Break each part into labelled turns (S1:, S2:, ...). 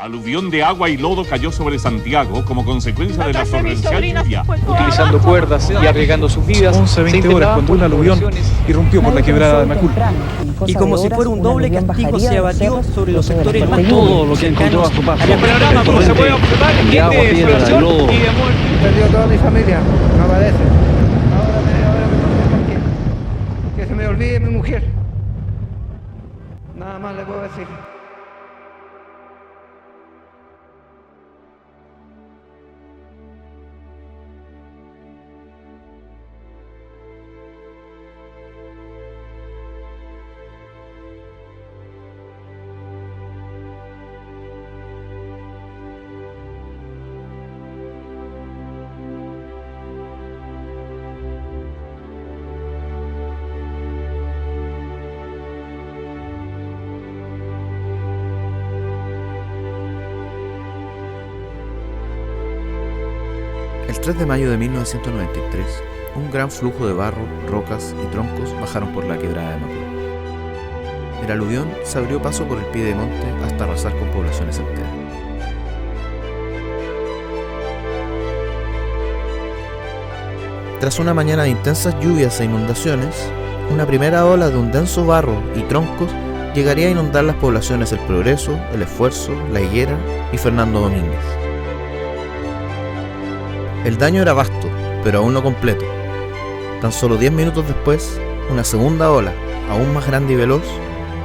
S1: Aluvión de agua y lodo cayó sobre Santiago como consecuencia de la torrencial lluvia.
S2: Utilizando cuerdas y arriesgando sus vidas.
S3: 11-20 horas cuando un aluvión irrumpió por la quebrada de Macul.
S4: Y como si fuera un doble castigo se abatió sobre los sectores más
S2: Todo lo que encontró a su paso.
S5: El panorama, como se puede observar,
S2: De agua,
S5: es de
S2: piedra,
S5: desolación
S2: lodo.
S5: y de muerte.
S6: Perdió toda mi familia, no parece. Ahora que se me olvide mi mujer. Nada más le puedo decir.
S7: El 3 de mayo de 1993, un gran flujo de barro, rocas y troncos bajaron por la quebrada de Macul. El aluvión se abrió paso por el pie de monte hasta arrasar con poblaciones enteras. Tras una mañana de intensas lluvias e inundaciones, una primera ola de un denso barro y troncos llegaría a inundar las poblaciones El Progreso, El Esfuerzo, La Higuera y Fernando Domínguez. El daño era vasto, pero aún no completo. Tan solo 10 minutos después, una segunda ola, aún más grande y veloz,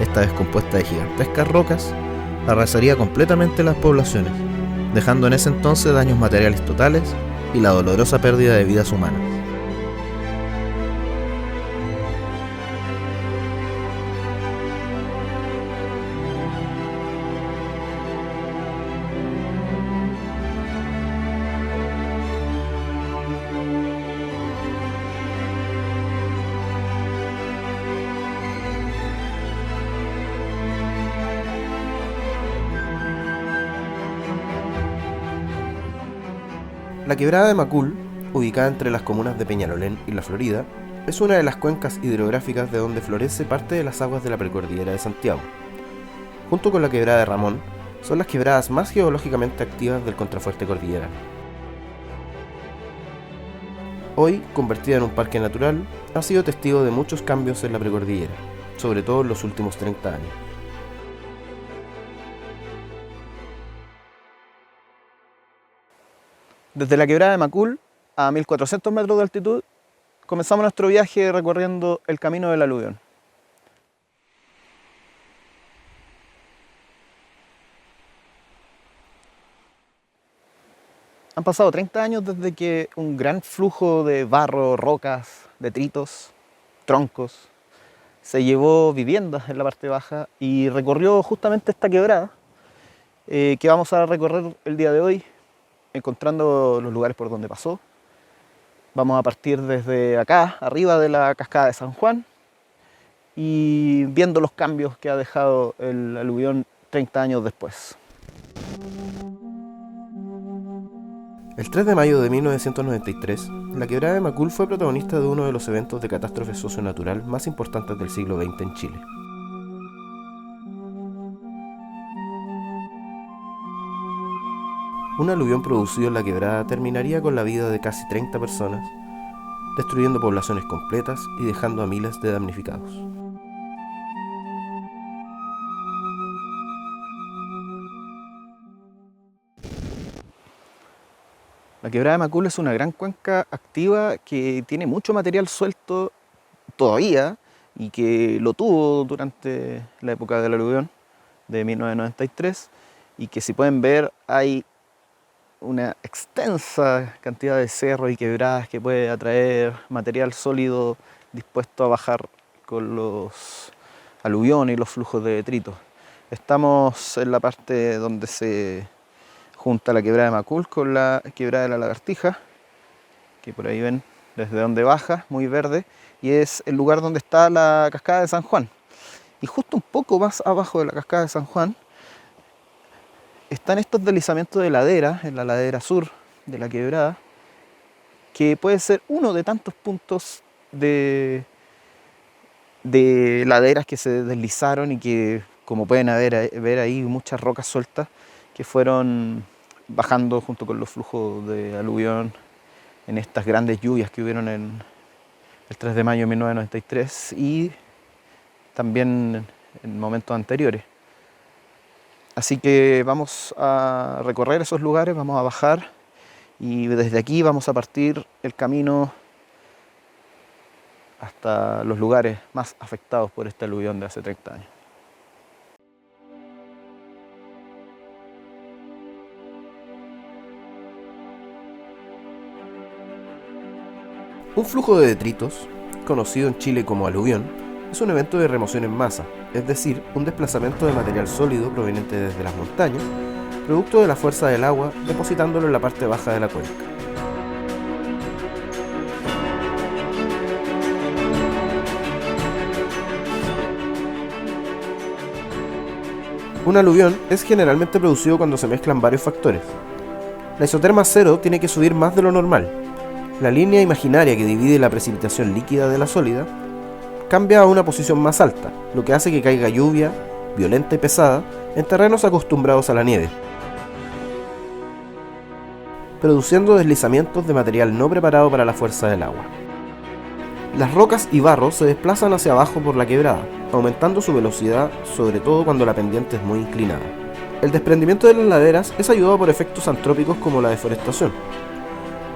S7: esta vez compuesta de gigantescas rocas, arrasaría completamente las poblaciones, dejando en ese entonces daños materiales totales y la dolorosa pérdida de vidas humanas. La quebrada de Macul, ubicada entre las comunas de Peñalolén y La Florida, es una de las cuencas hidrográficas de donde florece parte de las aguas de la precordillera de Santiago. Junto con la quebrada de Ramón, son las quebradas más geológicamente activas del contrafuerte cordillerano. Hoy, convertida en un parque natural, ha sido testigo de muchos cambios en la precordillera, sobre todo en los últimos 30 años.
S3: Desde la quebrada de Macul, a 1400 metros de altitud, comenzamos nuestro viaje recorriendo el camino del aluvión. Han pasado 30 años desde que un gran flujo de barro, rocas, detritos, troncos, se llevó viviendas en la parte baja y recorrió justamente esta quebrada que vamos a recorrer el día de hoy, encontrando los lugares por donde pasó. Vamos a partir desde acá, arriba de la cascada de San Juan, y viendo los cambios que ha dejado el aluvión 30 años después.
S7: El 3 de mayo de 1993, la quebrada de Macul fue protagonista de uno de los eventos de catástrofe socionatural más importantes del siglo XX en Chile. Un aluvión producido en la quebrada terminaría con la vida de casi 30 personas, destruyendo poblaciones completas y dejando a miles de damnificados.
S3: La quebrada de Macul es una gran cuenca activa que tiene mucho material suelto todavía y que lo tuvo durante la época del aluvión de 1993, y que, si pueden ver, hay una extensa cantidad de cerros y quebradas que puede atraer material sólido dispuesto a bajar con los aluviones y los flujos de detritos. Estamos en la parte donde se junta la quebrada de Macul con la quebrada de la Lagartija, que por ahí ven desde donde baja, muy verde, y es el lugar donde está la cascada de San Juan. Y justo un poco más abajo de la cascada de San Juan están estos deslizamientos de ladera, en la ladera sur de la quebrada, que puede ser uno de tantos puntos de laderas que se deslizaron y que, como pueden ver ahí, muchas rocas sueltas que fueron bajando junto con los flujos de aluvión en estas grandes lluvias que hubieron el 3 de mayo de 1993 y también en momentos anteriores. Así que vamos a recorrer esos lugares, vamos a bajar y desde aquí vamos a partir el camino hasta los lugares más afectados por este aluvión de hace 30 años.
S7: Un flujo de detritos, conocido en Chile como aluvión, es un evento de remoción en masa, es decir, un desplazamiento de material sólido proveniente desde las montañas, producto de la fuerza del agua, depositándolo en la parte baja de la cuenca. Un aluvión es generalmente producido cuando se mezclan varios factores. La isoterma cero tiene que subir más de lo normal. La línea imaginaria que divide la precipitación líquida de la sólida cambia a una posición más alta, lo que hace que caiga lluvia, violenta y pesada, en terrenos acostumbrados a la nieve, produciendo deslizamientos de material no preparado para la fuerza del agua. Las rocas y barro se desplazan hacia abajo por la quebrada, aumentando su velocidad, sobre todo cuando la pendiente es muy inclinada. El desprendimiento de las laderas es ayudado por efectos antrópicos como la deforestación.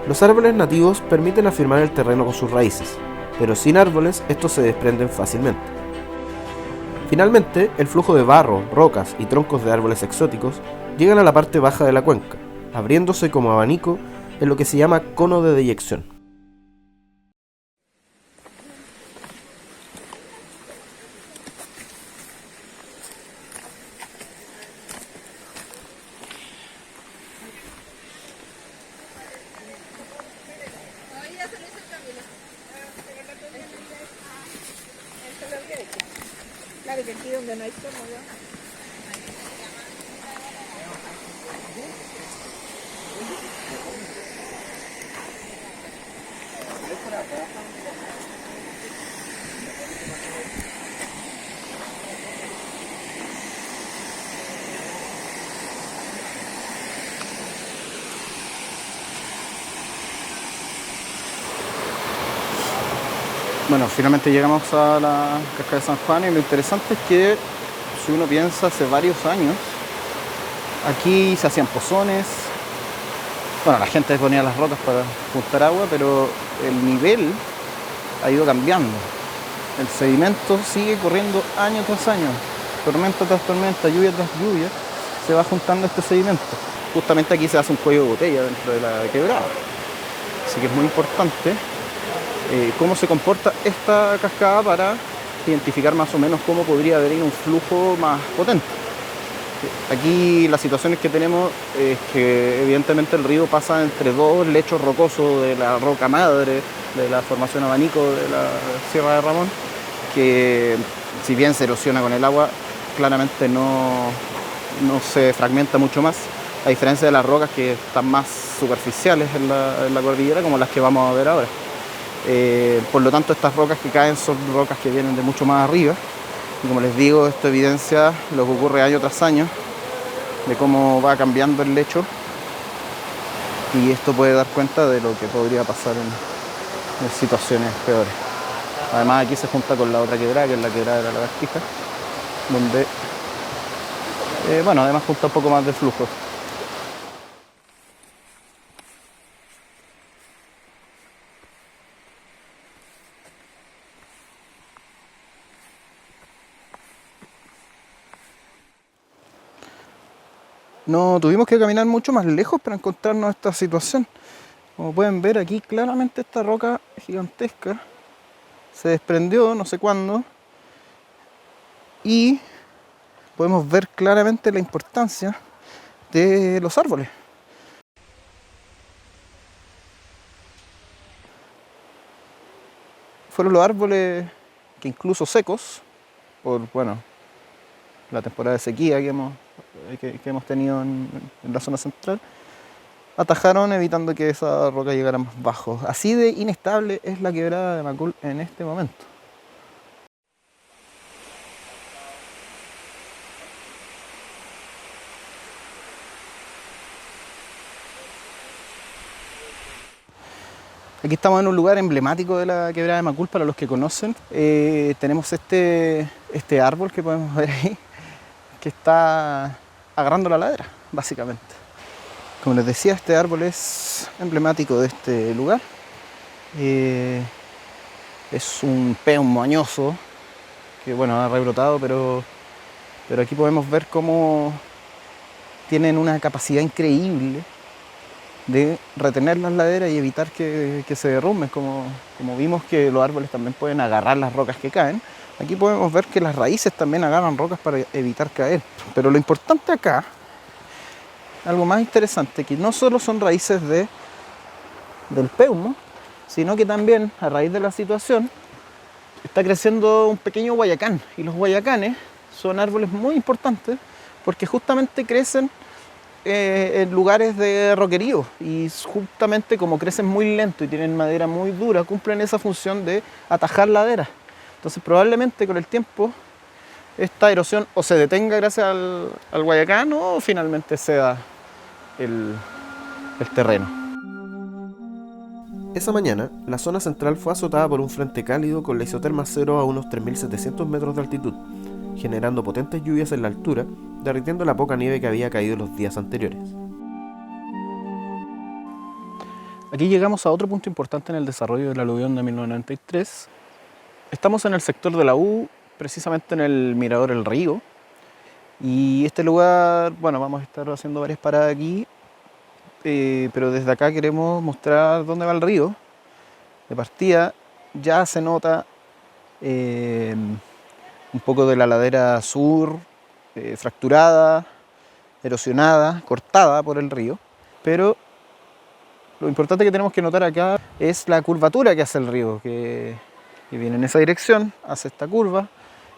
S7: Los árboles nativos permiten afirmar el terreno con sus raíces, pero sin árboles estos se desprenden fácilmente. Finalmente, el flujo de barro, rocas y troncos de árboles exóticos llegan a la parte baja de la cuenca, abriéndose como abanico en lo que se llama cono de deyección.
S3: Bueno, finalmente llegamos a la cascada de San Juan y lo interesante es que si uno piensa hace varios años, aquí se hacían pozones, bueno, la gente ponía las rocas para juntar agua, pero el nivel ha ido cambiando. El sedimento sigue corriendo año tras año, tormenta tras tormenta, lluvia tras lluvia, se va juntando este sedimento. Justamente aquí se hace un cuello de botella dentro de la quebrada, así que es muy importante cómo se comporta esta cascada para identificar más o menos cómo podría venir un flujo más potente. Aquí las situaciones que tenemos es que evidentemente el río pasa entre dos lechos rocosos de la roca madre, de la formación abanico de la Sierra de Ramón, que si bien se erosiona con el agua, claramente no se fragmenta mucho más, a diferencia de las rocas que están más superficiales en la cordillera, como las que vamos a ver ahora. Por lo tanto, estas rocas que caen son rocas que vienen de mucho más arriba. Y como les digo, esto evidencia lo que ocurre año tras año, de cómo va cambiando el lecho. Y esto puede dar cuenta de lo que podría pasar en situaciones peores. Además, aquí se junta con la otra quebrada, que es la quebrada de la Lagartija, donde, además junta un poco más de flujo. No tuvimos que caminar mucho más lejos para encontrarnos esta situación. Como pueden ver aquí claramente esta roca gigantesca se desprendió no sé cuándo y podemos ver claramente la importancia de los árboles. Fueron los árboles que incluso secos, por la temporada de sequía que hemos tenido en la zona central, atajaron evitando que esa roca llegara más bajo. Así de inestable es la quebrada de Macul en este momento. Aquí estamos en un lugar emblemático de la quebrada de Macul, para los que conocen. Tenemos este árbol que podemos ver ahí, que está agarrando la ladera, básicamente. Como les decía, este árbol es emblemático de este lugar. Es un peón moñoso que, bueno, ha rebrotado, pero aquí podemos ver cómo tienen una capacidad increíble de retener las laderas y evitar que se derrumben, como vimos que los árboles también pueden agarrar las rocas que caen. Aquí podemos ver que las raíces también agarran rocas para evitar caer. Pero lo importante acá, algo más interesante, que no solo son raíces del peumo, sino que también, a raíz de la situación, está creciendo un pequeño guayacán. Y los guayacanes son árboles muy importantes porque justamente crecen en lugares de roquerío, y justamente como crecen muy lento y tienen madera muy dura, cumplen esa función de atajar laderas. Entonces probablemente con el tiempo esta erosión o se detenga gracias al guayacán, o finalmente ceda el terreno.
S7: Esa mañana, la zona central fue azotada por un frente cálido con la isoterma cero a unos 3.700 metros de altitud, generando potentes lluvias en la altura, derritiendo la poca nieve que había caído los días anteriores.
S3: Aquí llegamos a otro punto importante en el desarrollo del aluvión de 1993. Estamos en el sector de la U, precisamente en el mirador El Río. Y este lugar, bueno, vamos a estar haciendo varias paradas aquí, pero desde acá queremos mostrar dónde va el río. De partida ya se nota un poco de la ladera sur, fracturada, erosionada, cortada por el río, pero lo importante que tenemos que notar acá es la curvatura que hace el río, que viene en esa dirección, hace esta curva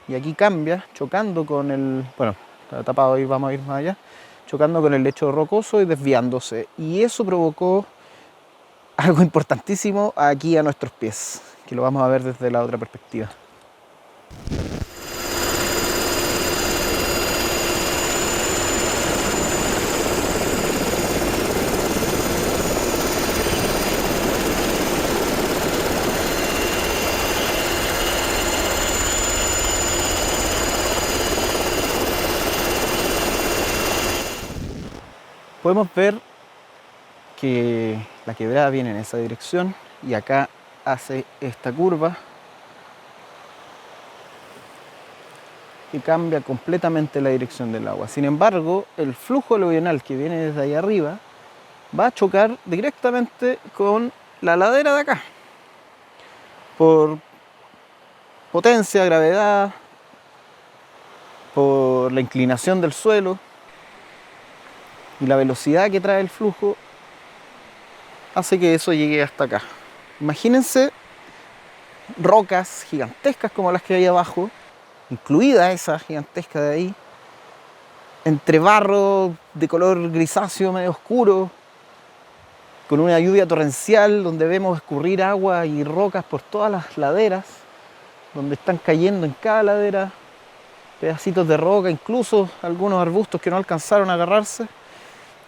S3: y aquí cambia, chocando con el, bueno, está tapado y vamos a ir más allá, chocando con el lecho rocoso y desviándose, y eso provocó algo importantísimo aquí a nuestros pies, que lo vamos a ver desde la otra perspectiva. Podemos ver que la quebrada viene en esa dirección y acá hace esta curva y cambia completamente la dirección del agua. Sin embargo, el flujo aluvional que viene desde ahí arriba va a chocar directamente con la ladera de acá. Por potencia, gravedad, por la inclinación del suelo y la velocidad que trae el flujo, hace que eso llegue hasta acá. Imagínense rocas gigantescas como las que hay abajo, incluida esa gigantesca de ahí, entre barro de color grisáceo medio oscuro, con una lluvia torrencial donde vemos escurrir agua y rocas por todas las laderas, donde están cayendo en cada ladera pedacitos de roca, incluso algunos arbustos que no alcanzaron a agarrarse,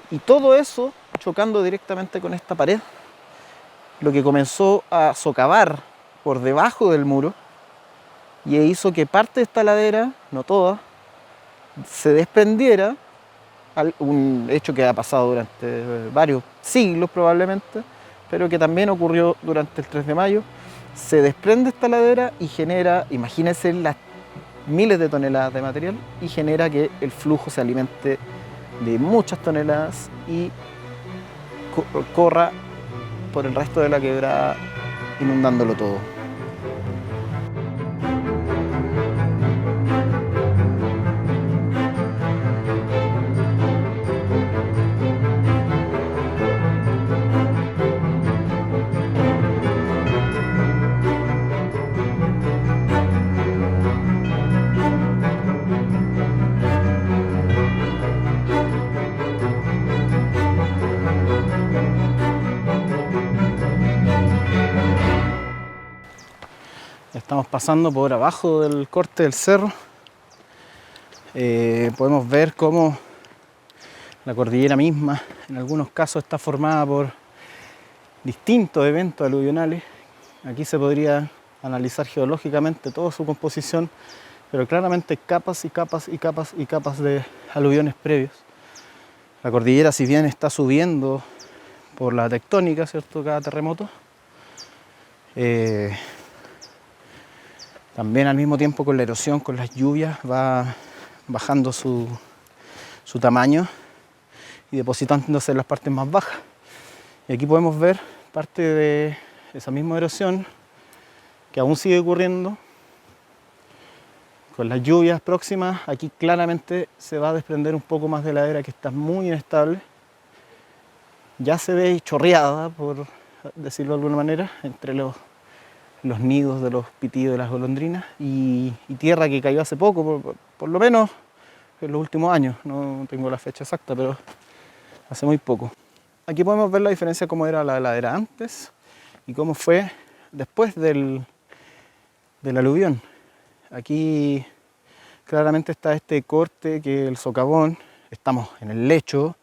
S3: y todo eso chocando directamente con esta pared, lo que comenzó a socavar por debajo del muro y hizo que parte de esta ladera, no toda, se desprendiera, un hecho que ha pasado durante varios siglos probablemente, pero que también ocurrió durante el 3 de mayo. Se desprende esta ladera y genera, imagínense, las miles de toneladas de material, y genera que el flujo se alimente de muchas toneladas y corra por el resto de la quebrada, inundándolo todo. Estamos pasando por abajo del corte del cerro. Podemos ver cómo la cordillera misma en algunos casos está formada por distintos eventos aluvionales. Aquí se podría analizar geológicamente toda su composición, pero claramente hay capas y capas y capas y capas de aluviones previos. La cordillera, si bien está subiendo por la tectónica, ¿cierto?, cada terremoto, también al mismo tiempo con la erosión, con las lluvias, va bajando su tamaño y depositándose en las partes más bajas. Y aquí podemos ver parte de esa misma erosión que aún sigue ocurriendo. Con las lluvias próximas, aquí claramente se va a desprender un poco más de ladera que está muy inestable. Ya se ve chorreada, por decirlo de alguna manera, entre los nidos de los pitillos de las golondrinas y tierra que cayó hace poco, por lo menos en los últimos años. No tengo la fecha exacta, pero hace muy poco. Aquí podemos ver la diferencia cómo era la ladera antes y cómo fue después del aluvión. Aquí claramente está este corte que es el socavón. Estamos en el lecho.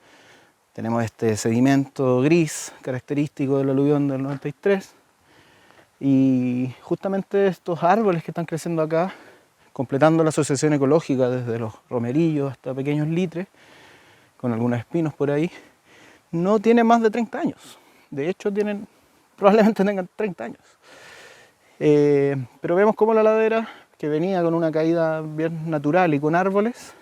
S3: Tenemos este sedimento gris característico del aluvión del 93. Y justamente estos árboles que están creciendo acá, completando la asociación ecológica desde los romerillos hasta pequeños litres, con algunos espinos por ahí, no tienen más de 30 años. De hecho, probablemente tengan 30 años. Pero vemos cómo la ladera, que venía con una caída bien natural y con árboles,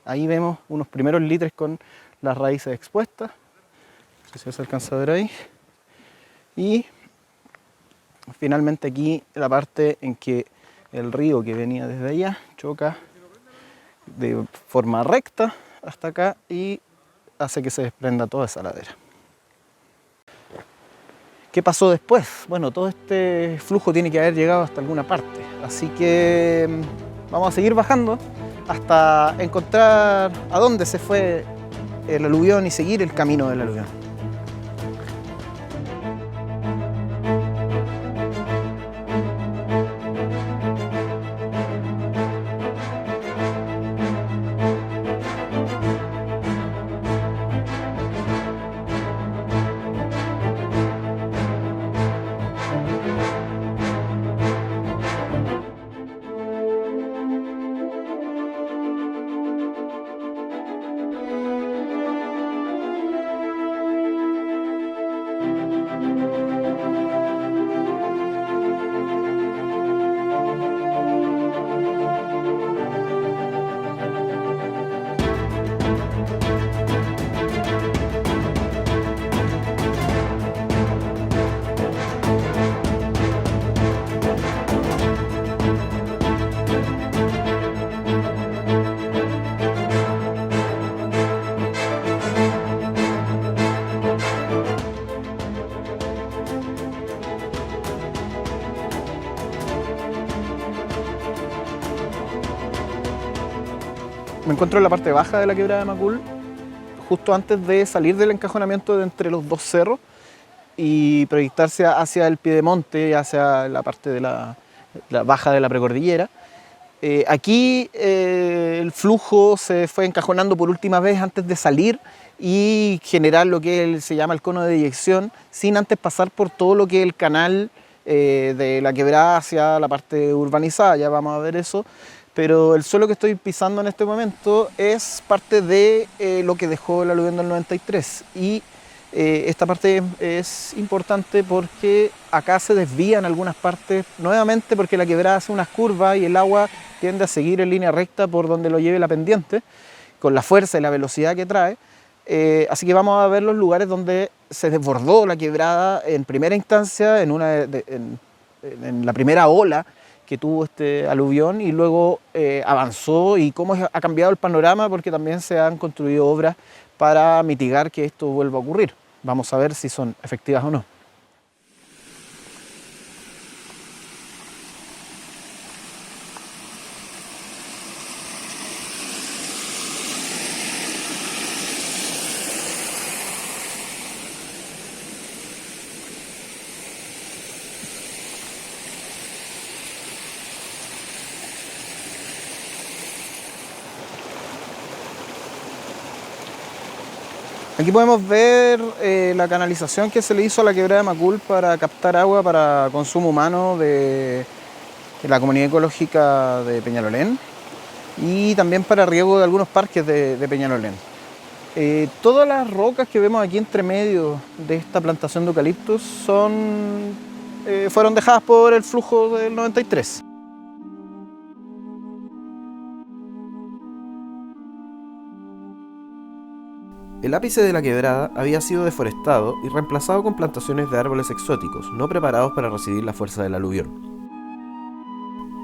S3: ahí vemos unos primeros litres con las raíces expuestas. No sé si se alcanza a ver ahí. Y finalmente aquí la parte en que el río que venía desde allá choca de forma recta hasta acá y hace que se desprenda toda esa ladera. ¿Qué pasó después? Bueno, todo este flujo tiene que haber llegado hasta alguna parte, así que vamos a seguir bajando hasta encontrar a dónde se fue el aluvión y seguir el camino del aluvión. Me encuentro en la parte baja de la quebrada de Macul, justo antes de salir del encajonamiento de entre los dos cerros y proyectarse hacia el piedemonte, hacia la parte de la baja de la precordillera. Aquí el flujo se fue encajonando por última vez antes de salir y generar lo que se llama el cono de deyección, sin antes pasar por todo lo que es el canal de la quebrada hacia la parte urbanizada. Ya vamos a ver eso. Pero el suelo que estoy pisando en este momento es parte de lo que dejó el aluvión del 93 y esta parte es importante porque acá se desvían algunas partes nuevamente porque la quebrada hace unas curvas y el agua tiende a seguir en línea recta por donde lo lleve la pendiente con la fuerza y la velocidad que trae. Así que vamos a ver los lugares donde se desbordó la quebrada en primera instancia, en la primera ola que tuvo este aluvión y luego avanzó y cómo ha cambiado el panorama porque también se han construido obras para mitigar que esto vuelva a ocurrir. Vamos a ver si son efectivas o no. Aquí podemos ver la canalización que se le hizo a la quebrada de Macul para captar agua para consumo humano de la comunidad ecológica de Peñalolén y también para riego de algunos parques de Peñalolén. Todas las rocas que vemos aquí entre medio de esta plantación de eucaliptus fueron dejadas por el flujo del 93.
S7: El ápice de la quebrada había sido deforestado y reemplazado con plantaciones de árboles exóticos, no preparados para recibir la fuerza del aluvión.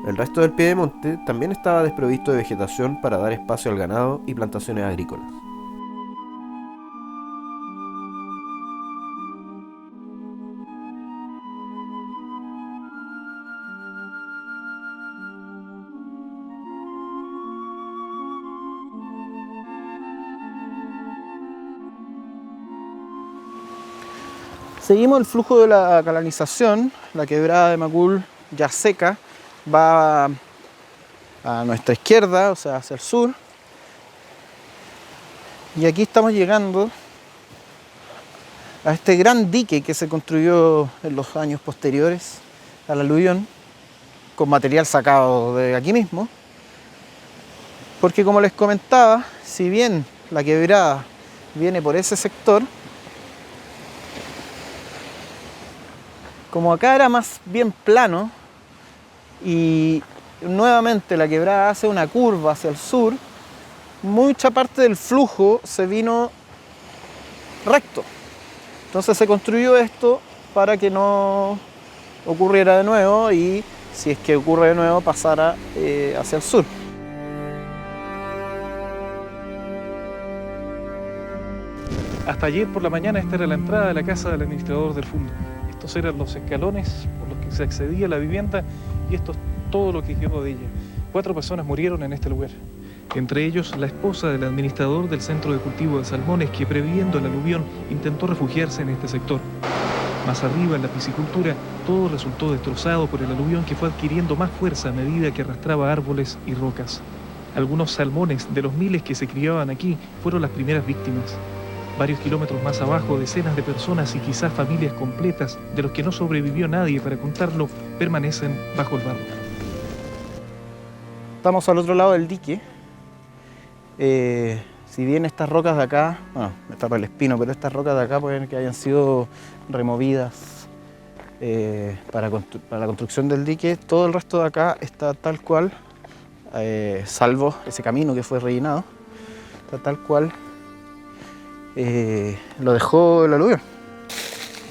S7: El resto del piedemonte también estaba desprovisto de vegetación para dar espacio al ganado y plantaciones agrícolas.
S3: Seguimos el flujo de la canalización, la quebrada de Macul ya seca, va a nuestra izquierda, o sea, hacia el sur. Y aquí estamos llegando a este gran dique que se construyó en los años posteriores al aluvión, con material sacado de aquí mismo. Porque como les comentaba, si bien la quebrada viene por ese sector, como acá era más bien plano y nuevamente la quebrada hace una curva hacia el sur, mucha parte del flujo se vino recto. Entonces se construyó esto para que no ocurriera de nuevo y si es que ocurre de nuevo pasara hacia el sur.
S5: Hasta ayer por la mañana esta era la entrada de la casa del administrador del fondo. Estos eran los escalones por los que se accedía a la vivienda y esto es todo lo que quedó de ella. 4 personas murieron en este lugar. Entre ellos la esposa del administrador del centro de cultivo de salmones que, previendo el aluvión, intentó refugiarse en este sector. Más arriba, en la piscicultura, todo resultó destrozado por el aluvión que fue adquiriendo más fuerza a medida que arrastraba árboles y rocas. Algunos salmones de los miles que se criaban aquí fueron las primeras víctimas. Varios kilómetros más abajo, decenas de personas y quizás familias completas, de los que no sobrevivió nadie para contarlo, permanecen bajo el barro.
S3: Estamos al otro lado del dique. Si bien estas rocas de acá, bueno, me tapa el espino, pero estas rocas de acá pueden que hayan sido removidas para la construcción del dique, todo el resto de acá está tal cual, salvo ese camino que fue rellenado, está tal cual lo dejó el aluvión.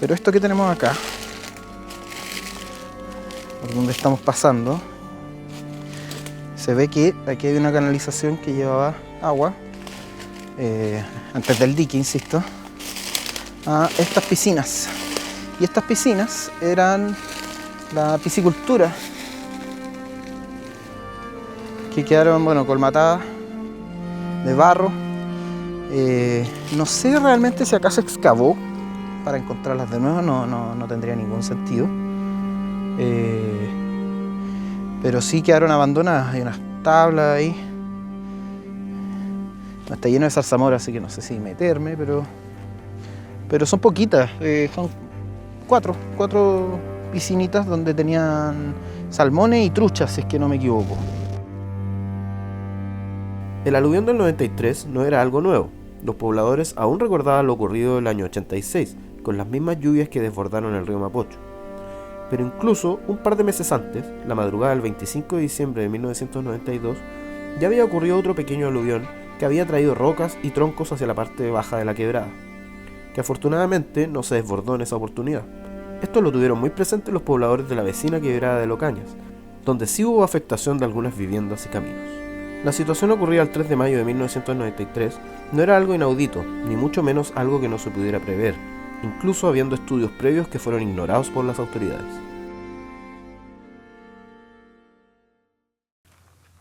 S3: Pero esto que tenemos acá, por donde estamos pasando, se ve que aquí hay una canalización que llevaba agua, antes del dique, insisto, a estas piscinas. Y estas piscinas eran la piscicultura, que quedaron, bueno, colmatadas de barro. No sé realmente si acá se excavó para encontrarlas de nuevo, no tendría ningún sentido. Pero sí quedaron abandonadas, hay unas tablas ahí. Está lleno de zarzamora, así que no sé si meterme, pero son poquitas, son cuatro piscinitas donde tenían salmones y truchas, si es que no me equivoco.
S7: El aluvión del 93 no era algo nuevo. Los pobladores aún recordaban lo ocurrido el año 86, con las mismas lluvias que desbordaron el río Mapocho. Pero incluso un par de meses antes, la madrugada del 25 de diciembre de 1992, ya había ocurrido otro pequeño aluvión que había traído rocas y troncos hacia la parte baja de la quebrada, que afortunadamente no se desbordó en esa oportunidad. Esto lo tuvieron muy presente los pobladores de la vecina quebrada de Locañas, donde sí hubo afectación de algunas viviendas y caminos. La situación ocurrida el 3 de mayo de 1993 no era algo inaudito, ni mucho menos algo que no se pudiera prever, incluso habiendo estudios previos que fueron ignorados por las autoridades.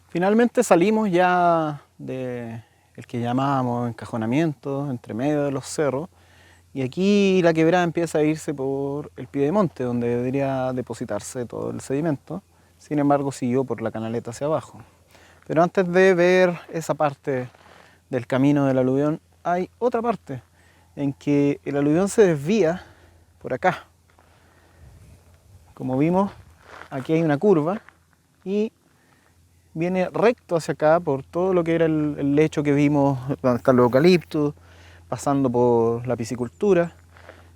S3: Finalmente salimos ya del que llamábamos encajonamiento, entre medio de los cerros, y aquí la quebrada empieza a irse por el piedemonte, donde debería depositarse todo el sedimento. Sin embargo, siguió por la canaleta hacia abajo. Pero antes de ver esa parte del camino del aluvión, hay otra parte. en que el aluvión se desvía por acá. Como vimos, aquí hay una curva y viene recto hacia acá por todo lo que era el lecho que vimos, donde están los eucaliptos, pasando por la piscicultura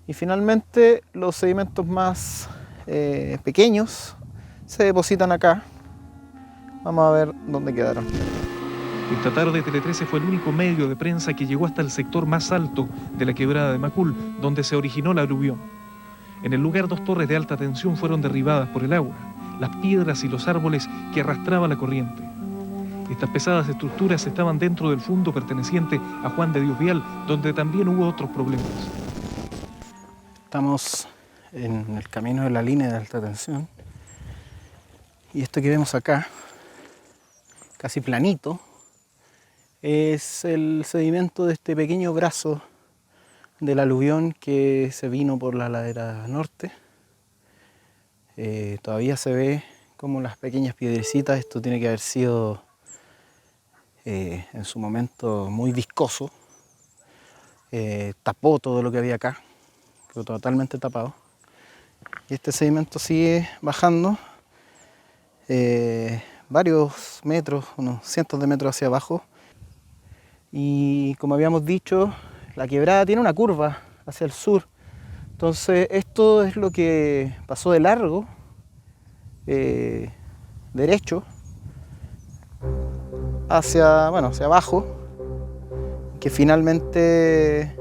S3: y finalmente los sedimentos más pequeños se depositan acá. Vamos a ver dónde quedaron.
S5: Esta tarde Tele 13 fue el único medio de prensa que llegó hasta el sector más alto de la quebrada de Macul, donde se originó la aluvión. En el lugar 2 torres de alta tensión fueron derribadas por el agua, las piedras y los árboles que arrastraba la corriente. Estas pesadas estructuras estaban dentro del fundo perteneciente a Juan de Dios Vial, donde también hubo otros problemas.
S3: Estamos en el camino de la línea de alta tensión y esto que vemos acá, casi planito, es el sedimento de este pequeño brazo del aluvión que se vino por la ladera norte. Todavía se ve como las pequeñas piedrecitas. Esto tiene que haber sido en su momento muy viscoso. Tapó todo lo que había acá, quedó totalmente tapado. Y este sedimento sigue bajando varios metros, unos cientos de metros hacia abajo. Y como habíamos dicho, la quebrada tiene una curva hacia el sur. Entonces esto es lo que pasó de largo, derecho, hacia abajo, que finalmente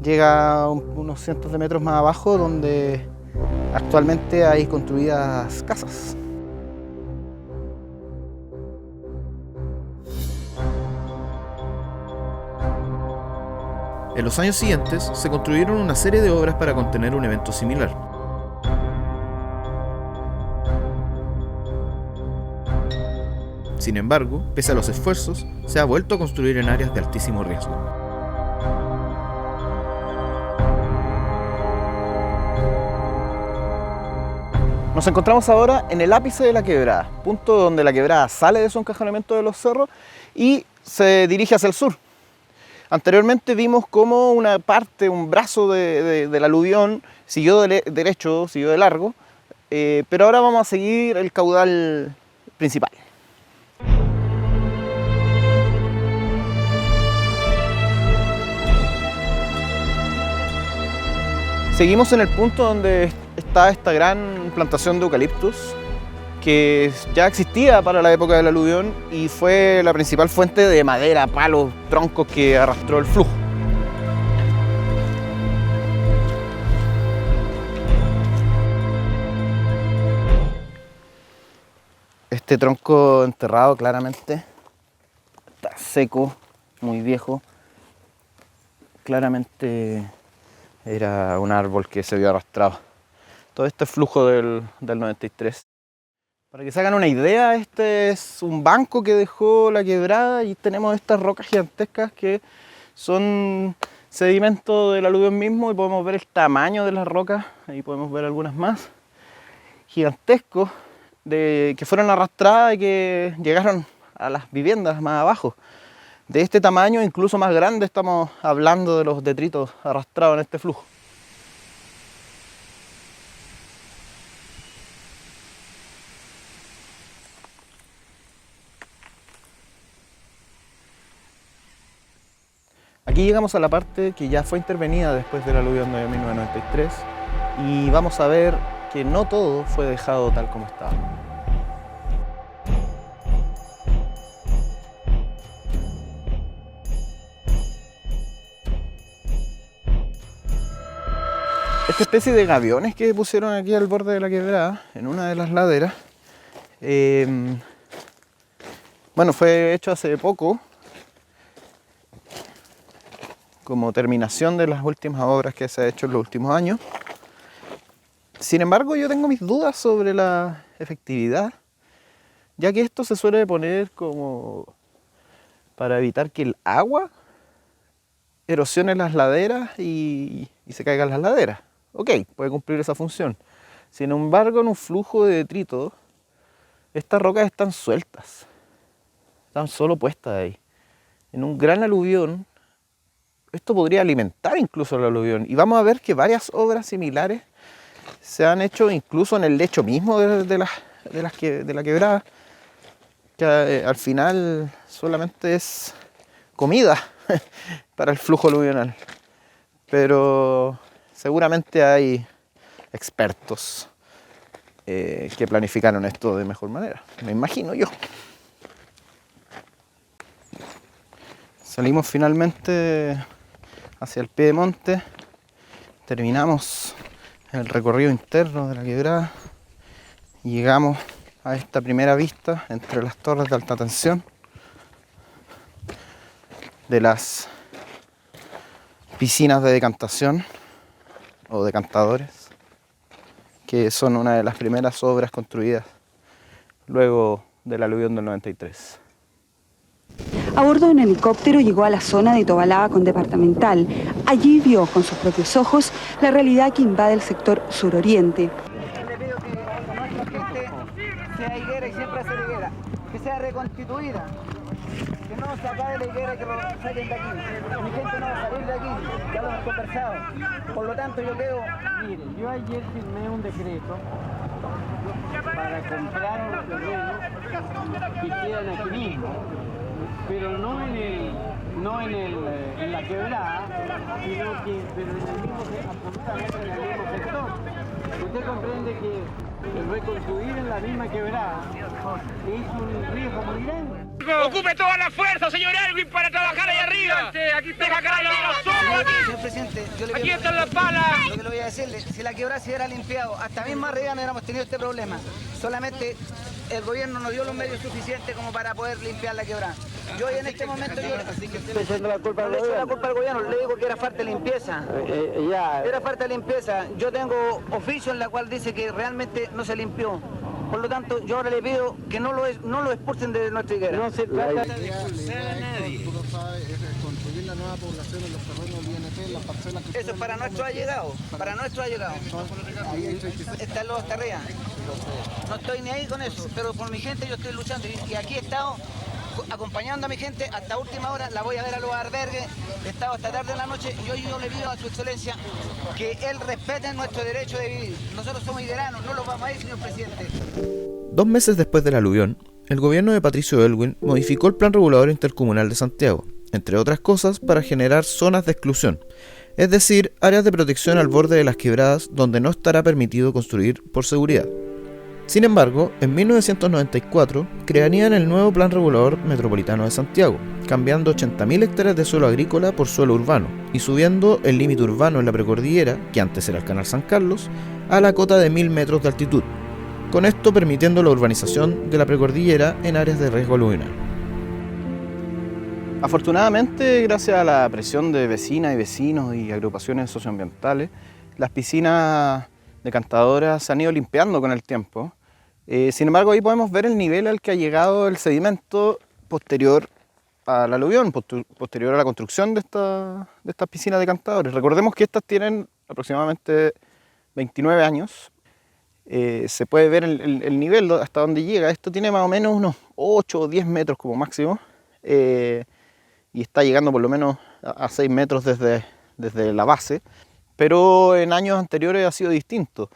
S3: llega unos cientos de metros más abajo, donde actualmente hay construidas casas.
S7: En los años siguientes se construyeron una serie de obras para contener un evento similar. Sin embargo, pese a los esfuerzos, se ha vuelto a construir en áreas de altísimo riesgo.
S3: Nos encontramos ahora en el ápice de la quebrada, punto donde la quebrada sale de su encajonamiento de los cerros y se dirige hacia el sur. Anteriormente vimos cómo una parte, un brazo del aluvión siguió derecho, siguió de largo, pero ahora vamos a seguir el caudal principal. Seguimos en el punto donde está esta gran plantación de eucaliptus, que ya existía para la época del aluvión y fue la principal fuente de madera, palos, troncos que arrastró el flujo. Este tronco enterrado claramente está seco, muy viejo. Claramente era un árbol que se vio arrastrado. Todo este flujo del 93. Para que se hagan una idea, este es un banco que dejó la quebrada y tenemos estas rocas gigantescas que son sedimento del aluvión mismo y podemos ver el tamaño de las rocas, ahí podemos ver algunas más, gigantescos, que fueron arrastradas y que llegaron a las viviendas más abajo. De este tamaño, incluso más grande, estamos hablando de los detritos arrastrados en este flujo. Aquí llegamos a la parte que ya fue intervenida después del aluvión de 1993 y vamos a ver que no todo fue dejado tal como estaba. Esta especie de gaviones que pusieron aquí al borde de la quebrada, en una de las laderas, bueno, fue hecho hace poco, como terminación de las últimas obras que se ha hecho en los últimos años. Sin embargo, yo tengo mis dudas sobre la efectividad, ya que esto se suele poner como para evitar que el agua erosione las laderas y se caigan las laderas. Ok, puede cumplir esa función. Sin embargo, en un flujo de detritos, estas rocas están sueltas, están solo puestas ahí. En un gran aluvión, esto podría alimentar incluso el aluvión. Y vamos a ver que varias obras similares se han hecho incluso en el lecho mismo de la quebrada, que al final solamente es comida para el flujo aluvional. Pero seguramente hay expertos que planificaron esto de mejor manera, me imagino yo. Salimos finalmente hacia el pie de monte, terminamos el recorrido interno de la quebrada y llegamos a esta primera vista entre las torres de alta tensión de las piscinas de decantación o decantadores, que son una de las primeras obras construidas luego del aluvión del 93.
S8: A bordo de un helicóptero llegó a la zona de Tobalaba con Departamental. Allí vio con sus propios ojos la realidad que invade el sector suroriente.
S6: Le pido que nuestra gente sea higuera y siempre sea higuera, que sea reconstituida, que no se acabe la higuera y que lo saquen de aquí. Mi gente no va a salir de aquí, ya lo hemos conversado. Por lo tanto yo creo...
S9: Mire, yo ayer firmé un decreto para comprar los terrenos que quedan aquí mismo, pero no en la quebrada, sino que pero en el mismo, absolutamente en el mismo sector. Usted comprende que reconstruir en la misma quebrada es un riesgo muy grande.
S10: ¡Ocupe toda la fuerza, señor Elwin, para trabajar ahí arriba! ¡Aquí está Carabineros solo aquí!
S6: Señor presidente, yo le
S10: ¡Aquí
S6: pido
S10: están las palas!
S6: lo que le voy a decirle, si la quebrada se hubiera limpiado, hasta mismo arriba no hubiéramos tenido este problema. Solamente el gobierno nos dio los medios suficientes como para poder limpiar la quebrada. Yo hoy en este momento
S9: ¿Estoy echando la culpa al
S6: no le echo la
S9: gobierno?
S6: culpa al gobierno, le digo que era falta de limpieza. Era falta de limpieza. Yo tengo oficio en la cual dice que realmente no se limpió. Por lo tanto, yo ahora le pido que no lo expulsen de nuestra higuera.
S9: No se trata de expulsar a nadie.
S11: Tú lo sabes, es construir la nueva población en los terrenos del INP, las parcelas que...
S6: Eso es para nuestros allegados, para nuestros allegados. Están los hasta arriba. No estoy ni ahí con eso, pero por mi gente yo estoy luchando. Y aquí he estado acompañando a mi gente hasta última hora, la voy a ver a los albergues, he estado hasta tarde en la noche y hoy yo le pido a su excelencia que él respete nuestro derecho de vivir. Nosotros somos higueranos, no los vamos a ir, señor presidente.
S7: 2 meses después del aluvión, el gobierno de Patricio Aylwin modificó el Plan Regulador Intercomunal de Santiago, entre otras cosas para generar zonas de exclusión, es decir, áreas de protección al borde de las quebradas donde no estará permitido construir por seguridad. Sin embargo, en 1994 crearían el nuevo Plan Regulador Metropolitano de Santiago, cambiando 80.000 hectáreas de suelo agrícola por suelo urbano y subiendo el límite urbano en la precordillera, que antes era el Canal San Carlos, a la cota de 1000 metros de altitud, con esto permitiendo la urbanización de la precordillera en áreas de riesgo aluvional.
S3: Afortunadamente, gracias a la presión de vecinas y vecinos y agrupaciones socioambientales, las piscinas decantadoras se han ido limpiando con el tiempo. Sin embargo, ahí podemos ver el nivel al que ha llegado el sedimento posterior al aluvión, posterior a la construcción de estas piscinas decantadoras. Recordemos que estas tienen aproximadamente 29 años. Se puede ver el nivel hasta donde llega. Esto tiene más o menos unos 8 o 10 metros como máximo. Y está llegando por lo menos a 6 metros desde la base. Pero en años anteriores ha sido distinto.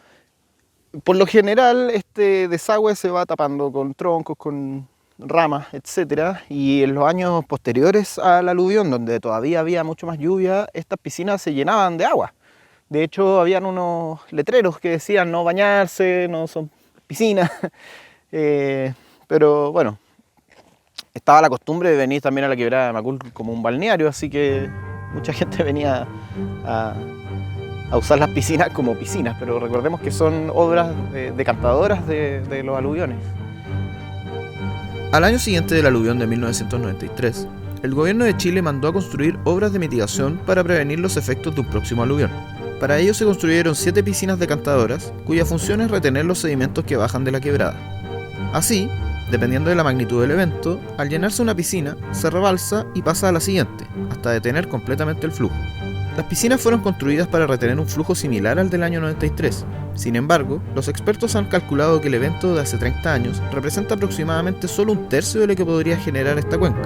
S3: Por lo general, este desagüe se va tapando con troncos, con ramas, etc. Y en los años posteriores al aluvión, donde todavía había mucho más lluvia, estas piscinas se llenaban de agua. De hecho, habían unos letreros que decían no bañarse, no son piscinas. Pero bueno, estaba la costumbre de venir también a la quebrada de Macul como un balneario, así que mucha gente venía a usar las piscinas como piscinas, pero recordemos que son obras decantadoras de los aluviones.
S7: Al año siguiente del aluvión de 1993, el gobierno de Chile mandó a construir obras de mitigación para prevenir los efectos de un próximo aluvión. Para ello se construyeron 7 piscinas decantadoras, cuya función es retener los sedimentos que bajan de la quebrada. Así, dependiendo de la magnitud del evento, al llenarse una piscina, se rebalsa y pasa a la siguiente, hasta detener completamente el flujo. Las piscinas fueron construidas para retener un flujo similar al del año 93. Sin embargo, los expertos han calculado que el evento de hace 30 años representa aproximadamente solo 1/3 de lo que podría generar esta cuenca.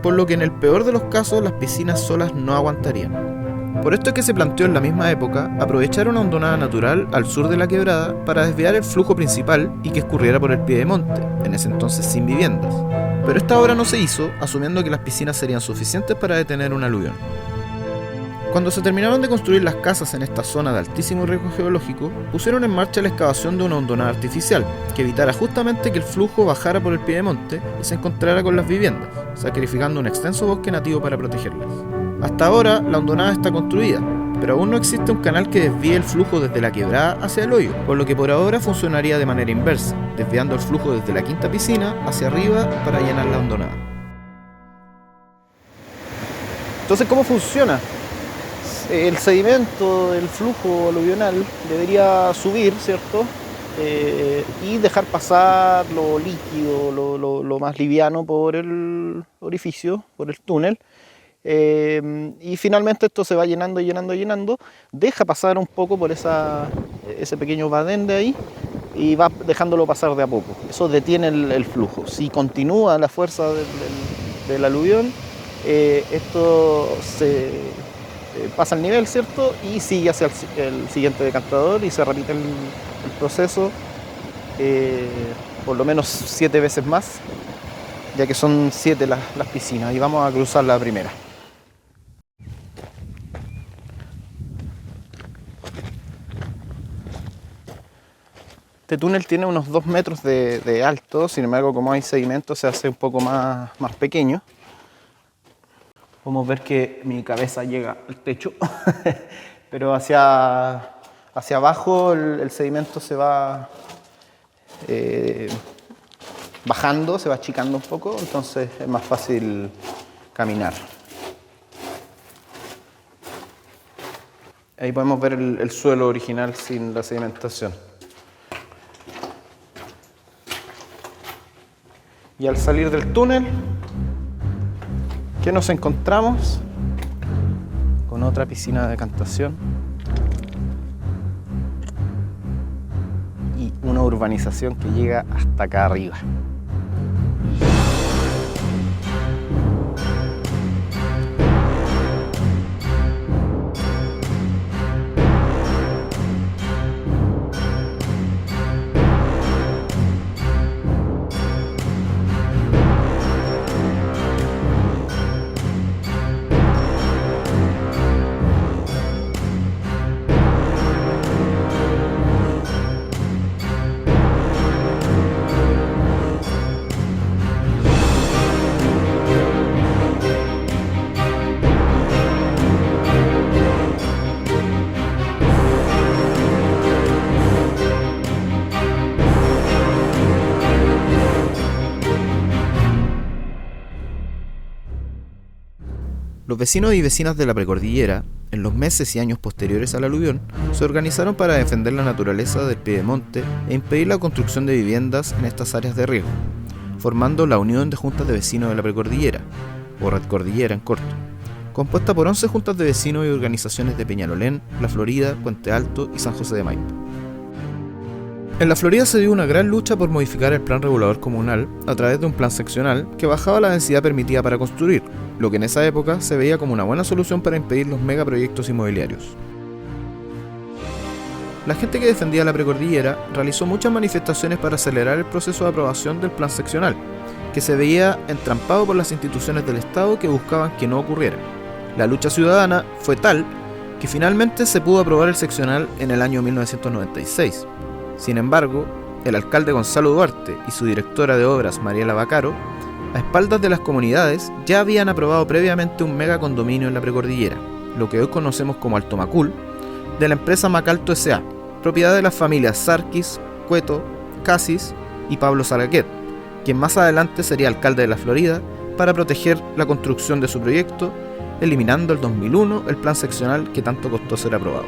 S7: por lo que en el peor de los casos las piscinas solas no aguantarían. Por esto es que se planteó en la misma época aprovechar una hondonada natural al sur de la quebrada para desviar el flujo principal y que escurriera por el piedemonte, en ese entonces sin viviendas. Pero esta obra no se hizo, asumiendo que las piscinas serían suficientes para detener un aluvión. Cuando se terminaron de construir las casas en esta zona de altísimo riesgo geológico, pusieron en marcha la excavación de una hondonada artificial, que evitara justamente que el flujo bajara por el piedemonte y se encontrara con las viviendas, sacrificando un extenso bosque nativo para protegerlas. Hasta ahora, la hondonada está construida, pero aún no existe un canal que desvíe el flujo desde la quebrada hacia el hoyo, por lo que por ahora funcionaría de manera inversa, desviando el flujo desde la quinta piscina hacia arriba para llenar la hondonada.
S3: Entonces, ¿cómo funciona? El sedimento del flujo aluvional debería subir, ¿cierto? Y dejar pasar lo líquido, lo más liviano por el orificio, por el túnel. Y finalmente esto se va llenando, deja pasar un poco por ese pequeño vadén de ahí y va dejándolo pasar de a poco. Eso detiene el flujo. Si continúa la fuerza del aluvión, esto se pasa el nivel, ¿cierto? Y sigue hacia el siguiente decantador y se repite el proceso por lo menos 7 veces más, ya que son 7 las piscinas, y vamos a cruzar la primera. Este túnel tiene unos 2 metros de alto, sin embargo, como hay sedimento se hace un poco más pequeño. Podemos ver que mi cabeza llega al techo, pero hacia abajo el sedimento se va bajando, se va achicando un poco, entonces es más fácil caminar. Ahí podemos ver el suelo original sin la sedimentación. Y al salir del túnel, ¿qué nos encontramos? Con otra piscina de decantación y una urbanización que llega hasta acá arriba.
S7: Los vecinos y vecinas de la precordillera, en los meses y años posteriores al aluvión, se organizaron para defender la naturaleza del piedemonte e impedir la construcción de viviendas en estas áreas de riesgo, formando la Unión de Juntas de Vecinos de la Precordillera, o Red Cordillera en corto, compuesta por 11 juntas de vecinos y organizaciones de Peñalolén, La Florida, Puente Alto y San José de Maipo. En La Florida se dio una gran lucha por modificar el plan regulador comunal a través de un plan seccional que bajaba la densidad permitida para construir, lo que en esa época se veía como una buena solución para impedir los megaproyectos inmobiliarios. La gente que defendía la precordillera realizó muchas manifestaciones para acelerar el proceso de aprobación del plan seccional, que se veía entrampado por las instituciones del Estado que buscaban que no ocurriera. La lucha ciudadana fue tal que finalmente se pudo aprobar el seccional en el año 1996. Sin embargo, el alcalde Gonzalo Duarte y su directora de obras Mariela Bacaro, a espaldas de las comunidades, ya habían aprobado previamente un megacondominio en la precordillera, lo que hoy conocemos como Alto Macul, de la empresa Macalto S.A., propiedad de las familias Sarkis, Cueto, Casis y Pablo Salaquet, quien más adelante sería alcalde de La Florida para proteger la construcción de su proyecto, eliminando en 2001 el plan seccional que tanto costó ser aprobado.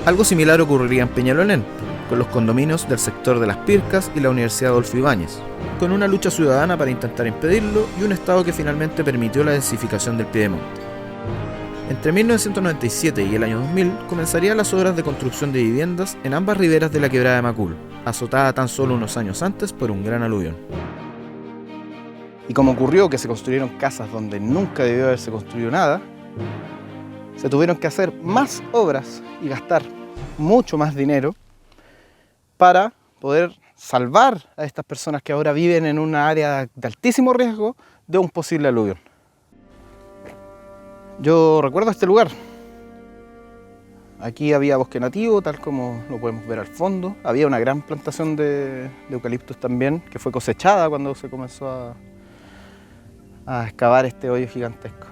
S7: Algo similar ocurriría en Peñalolén, con los condominios del sector de Las Pircas y la Universidad Adolfo Ibáñez, con una lucha ciudadana para intentar impedirlo y un Estado que finalmente permitió la densificación del piedemonte. Entre 1997 y el año 2000 comenzarían las obras de construcción de viviendas en ambas riberas de la quebrada de Macul, azotada tan solo unos años antes por un gran aluvión.
S3: Y como ocurrió que se construyeron casas donde nunca debió haberse construido nada, se tuvieron que hacer más obras y gastar mucho más dinero para poder salvar a estas personas que ahora viven en una área de altísimo riesgo de un posible aluvión. Yo recuerdo este lugar. Aquí había bosque nativo, tal como lo podemos ver al fondo. Había una gran plantación de eucaliptos también, que fue cosechada cuando se comenzó a excavar este hoyo gigantesco.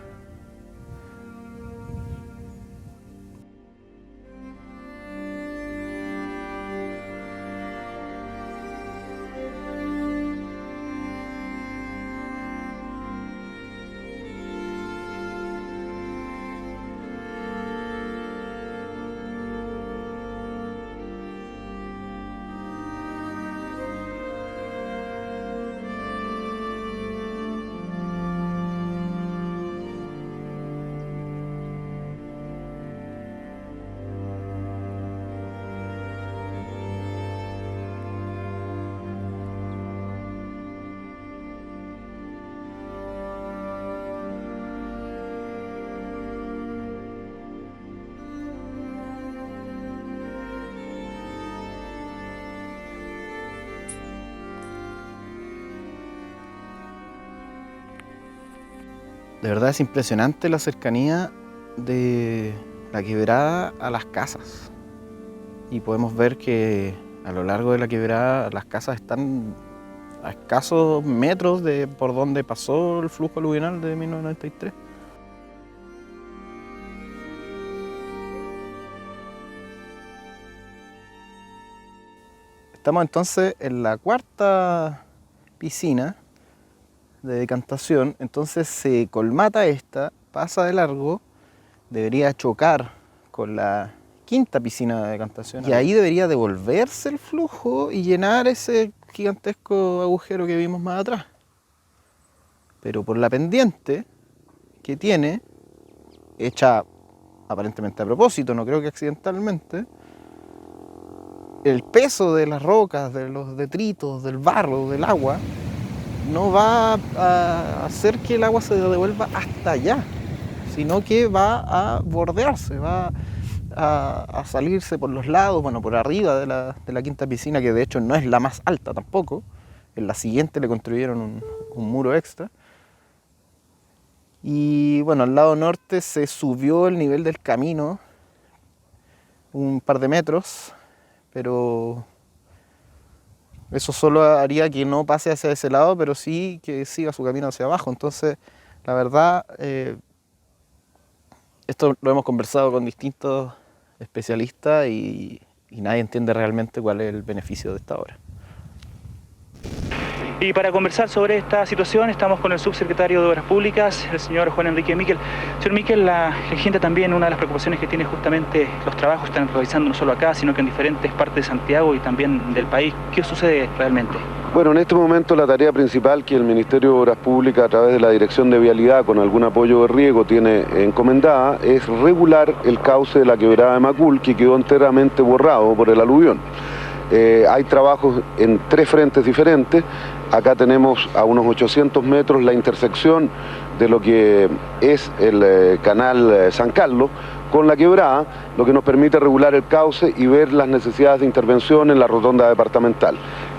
S3: De verdad es impresionante la cercanía de la quebrada a las casas. Y podemos ver que a lo largo de la quebrada las casas están a escasos metros de por donde pasó el flujo aluvional de 1993. Estamos entonces en la cuarta piscina de decantación, entonces se colmata esta, pasa de largo, debería chocar con la quinta piscina de decantación y ahí debería devolverse el flujo y llenar ese gigantesco agujero que vimos más atrás. Pero por la pendiente que tiene, hecha aparentemente a propósito, no creo que accidentalmente, el peso de las rocas, de los detritos, del barro, del agua, no va a hacer que el agua se devuelva hasta allá, sino que va a bordearse, va a salirse por los lados, bueno, por arriba de la quinta piscina, que de hecho no es la más alta tampoco. En la siguiente le construyeron un muro extra. Y bueno, al lado norte se subió el nivel del camino un par de metros, pero eso solo haría que no pase hacia ese lado, pero sí que siga su camino hacia abajo. Entonces, la verdad, esto lo hemos conversado con distintos especialistas y nadie entiende realmente cuál es el beneficio de esta obra.
S12: Y para conversar sobre esta situación estamos con el subsecretario de Obras Públicas, el señor Juan Enrique Miquel. Señor Miquel, la gente también, una de las preocupaciones que tiene justamente los trabajos están realizando no solo acá, sino que en diferentes partes de Santiago y también del país. ¿Qué sucede realmente?
S13: Bueno, en este momento la tarea principal que el Ministerio de Obras Públicas, a través de la Dirección de Vialidad, con algún apoyo de riego, tiene encomendada, es regular el cauce de la quebrada de Macul, que quedó enteramente borrado por el aluvión. Hay trabajos en 3 frentes diferentes. Acá tenemos a unos 800 metros la intersección de lo que es el canal San Carlos con la quebrada, lo que nos permite regular el cauce y ver las necesidades de intervención en la rotonda departamental.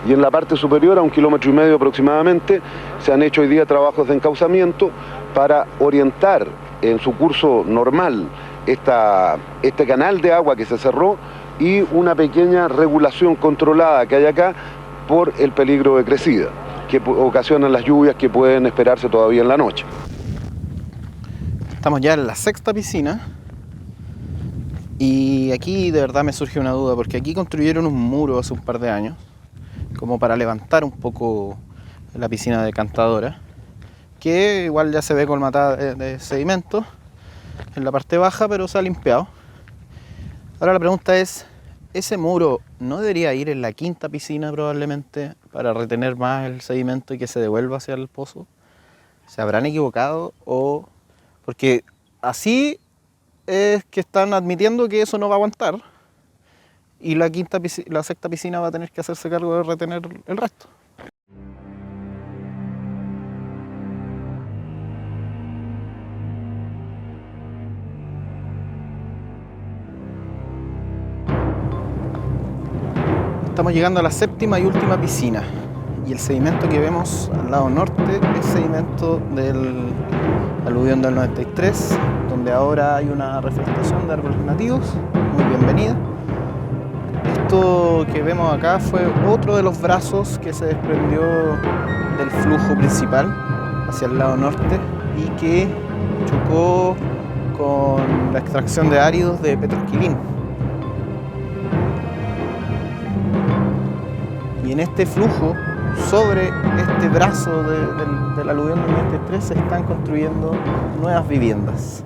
S13: Y en la parte superior, a 1,5 kilómetros aproximadamente, se han hecho hoy día trabajos de encauzamiento para orientar en su curso normal este canal de agua que se cerró y una pequeña regulación controlada que hay acá por el peligro de crecida, que ocasionan las lluvias que pueden esperarse todavía en la noche.
S3: Estamos ya en la sexta piscina y aquí de verdad me surge una duda, porque aquí construyeron un muro hace un par de años como para levantar un poco la piscina decantadora, que igual ya se ve colmatada de sedimento en la parte baja, pero se ha limpiado. Ahora la pregunta es, ¿ese muro no debería ir en la quinta piscina probablemente para retener más el sedimento y que se devuelva hacia el pozo? ¿Se habrán equivocado? O porque así es que están admitiendo que eso no va a aguantar y la sexta piscina va a tener que hacerse cargo de retener el resto. Estamos llegando a la séptima y última piscina. Y el sedimento que vemos al lado norte es sedimento del aluvión del 93, donde ahora hay una reforestación de árboles nativos, muy bienvenida. Esto que vemos acá fue otro de los brazos que se desprendió del flujo principal hacia el lado norte y que chocó con la extracción de áridos de Petrosquilín. Y en este flujo, sobre este brazo del aluvión del 93, se están construyendo nuevas viviendas.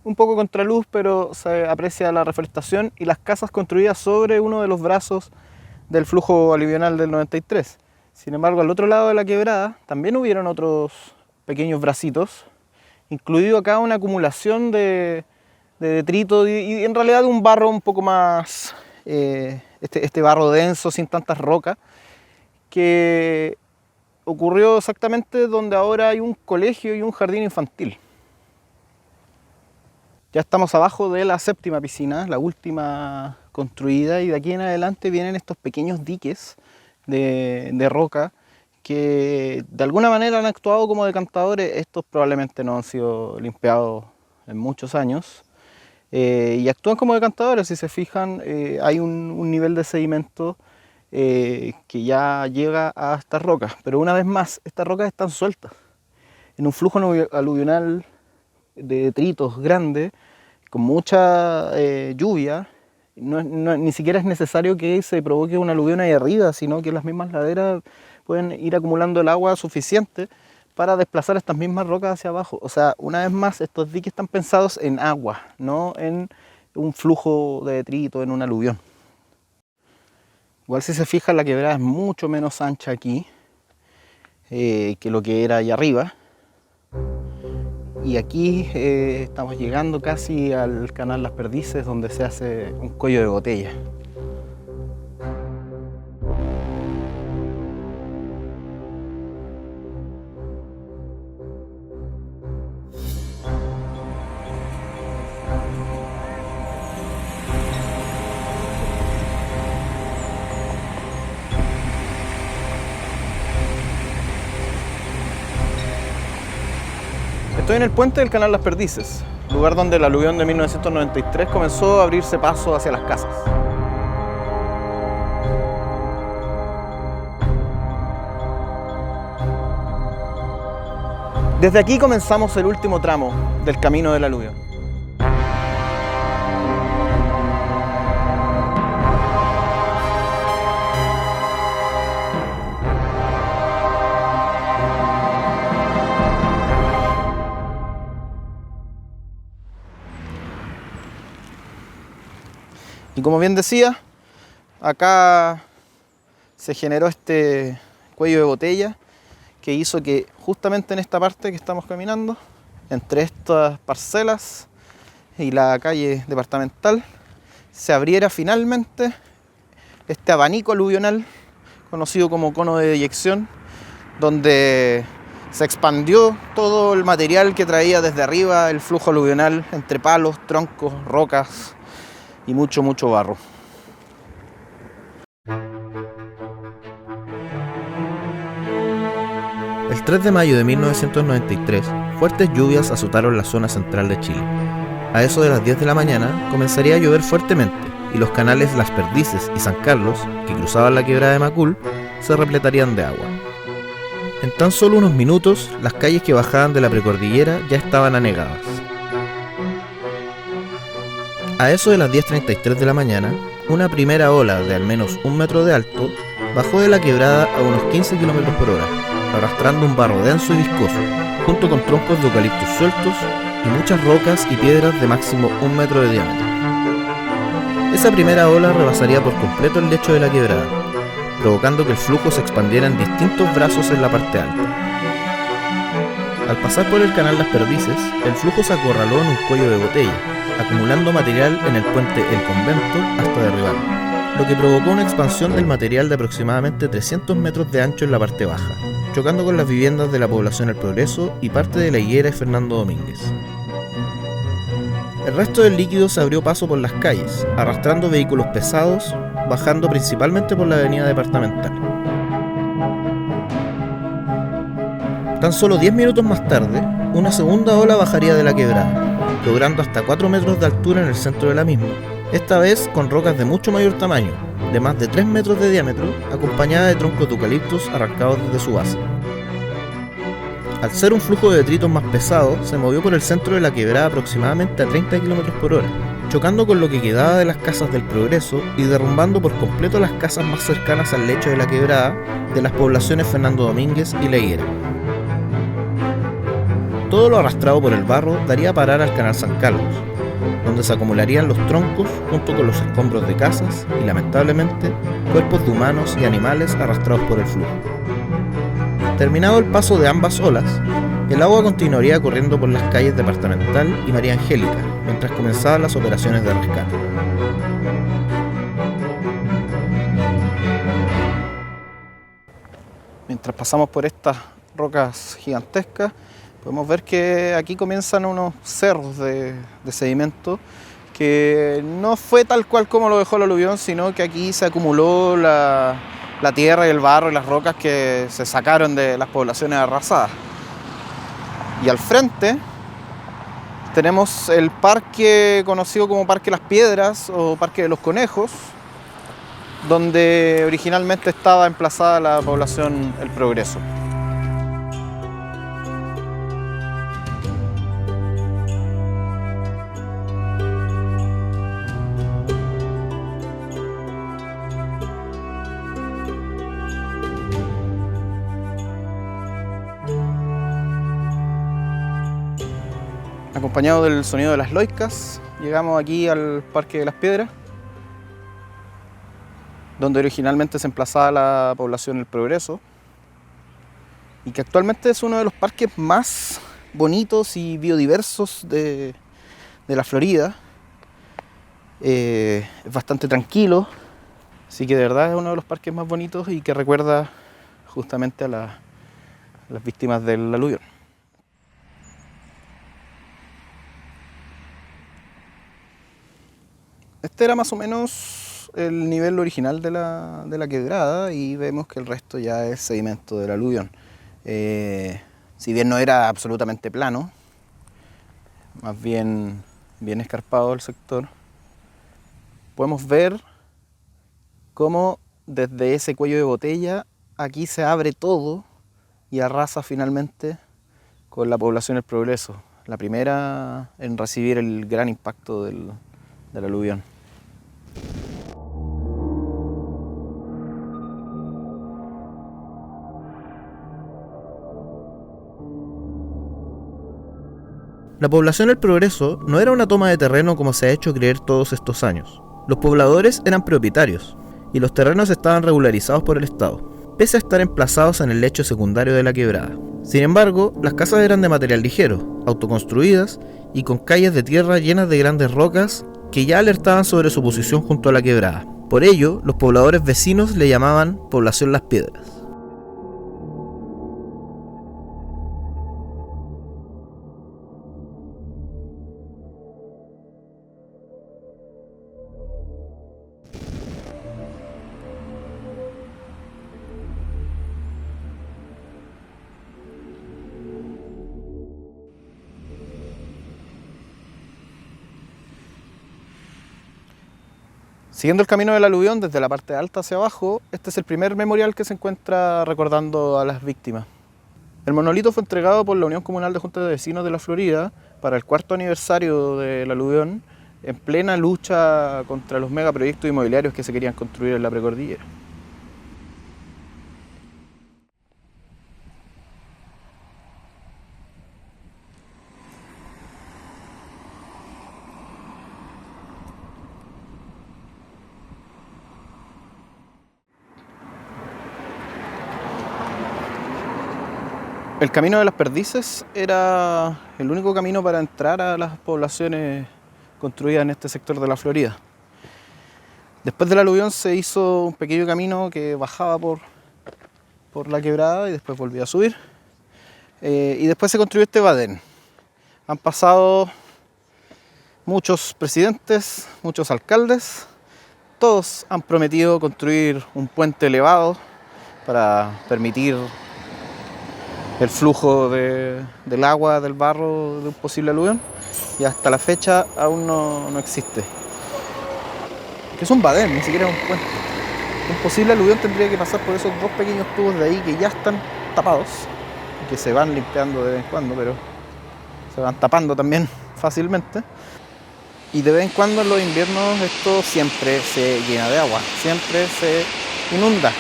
S3: Un poco contraluz, pero se aprecia la reforestación y las casas construidas sobre uno de los brazos del flujo aluvional del 93. Sin embargo, al otro lado de la quebrada también hubieron otros pequeños bracitos, incluido acá una acumulación de detrito y en realidad un barro un poco más, este barro denso, sin tantas rocas, que ocurrió exactamente donde ahora hay un colegio y un jardín infantil. Ya estamos abajo de la séptima piscina, la última construida, y de aquí en adelante vienen estos pequeños diques de roca que de alguna manera han actuado como decantadores. Estos probablemente no han sido limpiados en muchos años y actúan como decantadores. Si se fijan, hay un nivel de sedimento que ya llega a estas rocas, pero una vez más estas rocas están sueltas en un flujo aluvional de detritos grande con mucha lluvia. Ni siquiera es necesario que se provoque un aluvión ahí arriba, sino que las mismas laderas pueden ir acumulando el agua suficiente para desplazar estas mismas rocas hacia abajo. O sea, una vez más, estos diques están pensados en agua, no en un flujo de detrito, en un aluvión. Igual si se fijan, la quebrada es mucho menos ancha aquí que lo que era allá arriba. Y aquí estamos llegando casi al canal Las Perdices, donde se hace un cuello de botella. Estoy en el puente del canal Las Perdices, lugar donde el aluvión de 1993 comenzó a abrirse paso hacia las casas. Desde aquí comenzamos el último tramo del camino del aluvión. Y como bien decía, acá se generó este cuello de botella que hizo que justamente en esta parte que estamos caminando, entre estas parcelas y la calle departamental, se abriera finalmente este abanico aluvional conocido como cono de deyección, donde se expandió todo el material que traía desde arriba el flujo aluvional entre palos, troncos, rocas y mucho barro.
S7: El 3 de mayo de 1993, fuertes lluvias azotaron la zona central de Chile. A eso de las 10 de la mañana comenzaría a llover fuertemente y los canales Las Perdices y San Carlos, que cruzaban la quebrada de Macul, se repletarían de agua. En tan solo unos minutos, las calles que bajaban de la precordillera ya estaban anegadas. A eso de las 10:33 de la mañana, una primera ola de al menos 1 metro de alto bajó de la quebrada a unos 15 km por hora, arrastrando un barro denso y viscoso, junto con troncos de eucaliptus sueltos y muchas rocas y piedras de máximo 1 metro de diámetro. Esa primera ola rebasaría por completo el lecho de la quebrada, provocando que el flujo se expandiera en distintos brazos en la parte alta. Al pasar por el canal Las Perdices, el flujo se acorraló en un cuello de botella, acumulando material en el puente El Convento hasta derribarlo. lo que provocó una expansión del material de aproximadamente 300 metros de ancho en la parte baja, chocando con las viviendas de la población El Progreso y parte de La Higuera y Fernando Domínguez. El resto del líquido se abrió paso por las calles, arrastrando vehículos pesados, bajando principalmente por la avenida Departamental. Tan solo 10 minutos más tarde, una segunda ola bajaría de la quebrada, logrando hasta 4 metros de altura en el centro de la misma, esta vez con rocas de mucho mayor tamaño, de más de 3 metros de diámetro, acompañada de troncos de eucaliptos arrancados desde su base. Al ser un flujo de detritos más pesado, se movió por el centro de la quebrada aproximadamente a 30 km por hora, chocando con lo que quedaba de las casas del Progreso y derrumbando por completo las casas más cercanas al lecho de la quebrada de las poblaciones Fernando Domínguez y La Higuera. Todo lo arrastrado por el barro daría a parar al canal San Carlos, donde se acumularían los troncos junto con los escombros de casas y, lamentablemente, cuerpos de humanos y animales arrastrados por el flujo. Terminado el paso de ambas olas, el agua continuaría corriendo por las calles Departamental y María Angélica, mientras comenzaban las operaciones de rescate.
S3: Mientras pasamos por estas rocas gigantescas, podemos ver que aquí comienzan unos cerros de sedimento que no fue tal cual como lo dejó el aluvión, sino que aquí se acumuló la tierra y el barro y las rocas que se sacaron de las poblaciones arrasadas. Y al frente tenemos el parque conocido como Parque Las Piedras o Parque de los Conejos, donde originalmente estaba emplazada la población El Progreso. Acompañado del sonido de las loicas, llegamos aquí al Parque de las Piedras, donde originalmente se emplazaba la población El Progreso y que actualmente es uno de los parques más bonitos y biodiversos de la Florida. Es bastante tranquilo, así que de verdad es uno de los parques más bonitos y que recuerda justamente a las víctimas del aluvión. Este era más o menos el nivel original de la quebrada y vemos que el resto ya es sedimento del aluvión. Si bien no era absolutamente plano, más bien escarpado el sector, podemos ver cómo desde ese cuello de botella aquí se abre todo y arrasa finalmente con la población El Progreso, la primera en recibir el gran impacto del aluvión.
S7: La población El Progreso no era una toma de terreno como se ha hecho creer todos estos años. Los pobladores eran propietarios y los terrenos estaban regularizados por el Estado, pese a estar emplazados en el lecho secundario de la quebrada. Sin embargo, las casas eran de material ligero, autoconstruidas y con calles de tierra llenas de grandes rocas que ya alertaban sobre su posición junto a la quebrada. Por ello, los pobladores vecinos le llamaban Población Las Piedras.
S3: Siguiendo el camino del aluvión desde la parte alta hacia abajo, este es el primer memorial que se encuentra recordando a las víctimas. El monolito fue entregado por la Unión Comunal de Juntas de Vecinos de la Florida para el 4º aniversario del aluvión, en plena lucha contra los megaproyectos inmobiliarios que se querían construir en la precordillera. El camino de las Perdices era el único camino para entrar a las poblaciones construidas en este sector de la Florida. Después del aluvión se hizo un pequeño camino que bajaba por la quebrada y después volvía a subir. Y después se construyó este badén. Han pasado muchos presidentes, muchos alcaldes, todos han prometido construir un puente elevado para permitir el flujo del agua, del barro de un posible aluvión, y hasta la fecha aún no existe. Que es un badén, ni siquiera es un puente. Un posible aluvión tendría que pasar por esos dos pequeños tubos de ahí que ya están tapados, y que se van limpiando de vez en cuando, pero se van tapando también fácilmente. Y de vez en cuando en los inviernos esto siempre se llena de agua, siempre se inunda.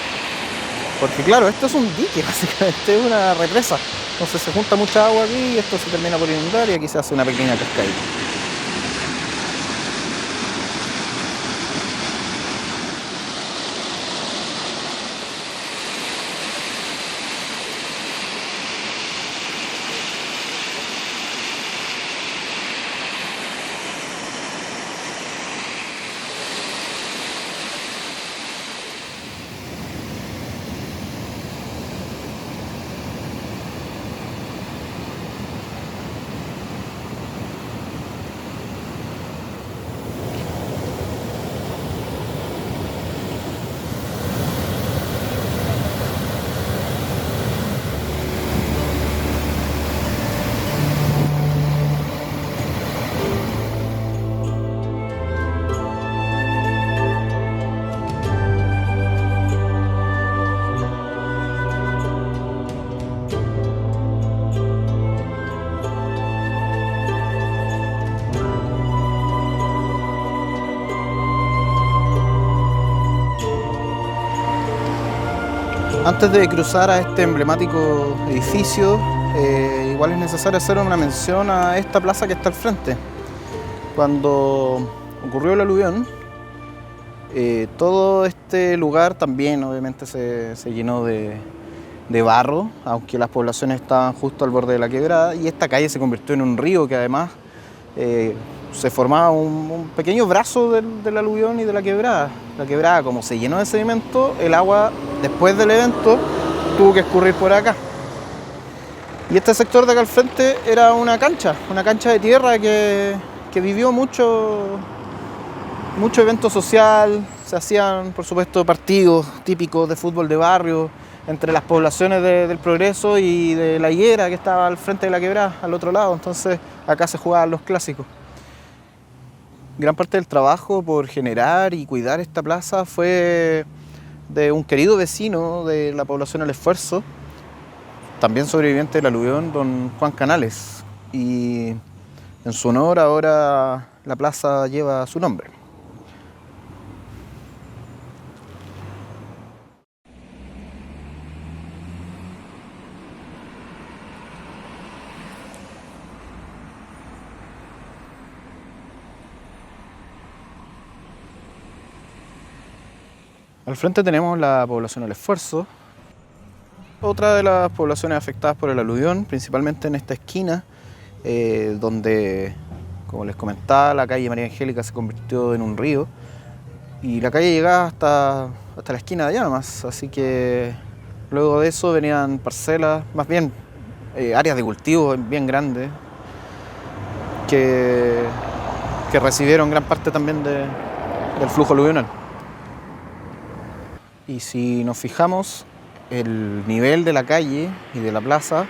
S3: Porque claro, esto es un dique, básicamente es una represa. Entonces se junta mucha agua aquí y esto se termina por inundar y aquí se hace una pequeña cascadita. Antes de cruzar a este emblemático edificio, igual es necesario hacer una mención a esta plaza que está al frente. Cuando ocurrió el aluvión, todo este lugar también obviamente se llenó de barro, aunque las poblaciones estaban justo al borde de la quebrada, y esta calle se convirtió en un río que además se formaba un pequeño brazo del aluvión y de la quebrada. La quebrada, como se llenó de sedimento, el agua después del evento tuvo que escurrir por acá. Y este sector de acá al frente era una cancha de tierra que vivió mucho evento social. Se hacían, por supuesto, partidos típicos de fútbol de barrio entre las poblaciones del Progreso y de La Higuera, que estaba al frente de la quebrada, al otro lado. Entonces acá se jugaban los clásicos. Gran parte del trabajo por generar y cuidar esta plaza fue de un querido vecino de la población El Esfuerzo, también sobreviviente del aluvión, don Juan Canales. Y en su honor ahora la plaza lleva su nombre. Al frente tenemos la población El Esfuerzo, otra de las poblaciones afectadas por el aluvión, principalmente en esta esquina, donde, como les comentaba, la calle María Angélica se convirtió en un río y la calle llegaba hasta la esquina de allá nomás, así que luego de eso venían parcelas, más bien áreas de cultivo bien grandes, que recibieron gran parte también del flujo aluvional. Y si nos fijamos, el nivel de la calle y de la plaza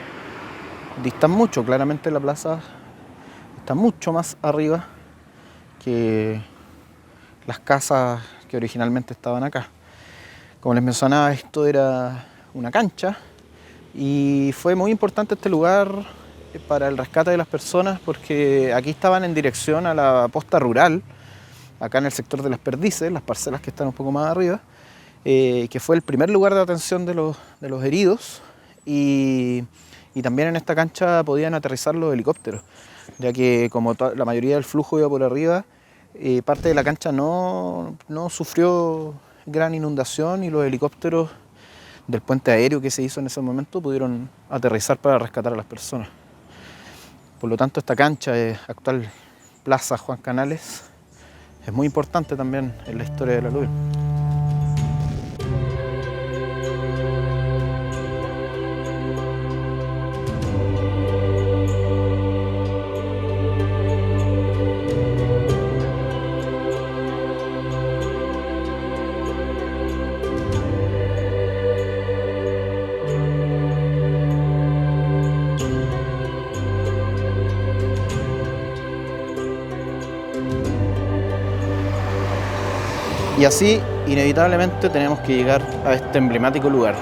S3: distan mucho. Claramente la plaza está mucho más arriba que las casas que originalmente estaban acá. Como les mencionaba, esto era una cancha y fue muy importante este lugar para el rescate de las personas porque aquí estaban en dirección a la posta rural, acá en el sector de Las Perdices, las parcelas que están un poco más arriba, que fue el primer lugar de atención de los heridos y también en esta cancha podían aterrizar los helicópteros, ya que como la mayoría del flujo iba por arriba, parte de la cancha no sufrió gran inundación y los helicópteros del puente aéreo que se hizo en ese momento pudieron aterrizar para rescatar a las personas. Por lo tanto, esta cancha, actual Plaza Juan Canales, es muy importante también en la historia del aluvión. Y así, inevitablemente, tenemos que llegar a este emblemático lugar.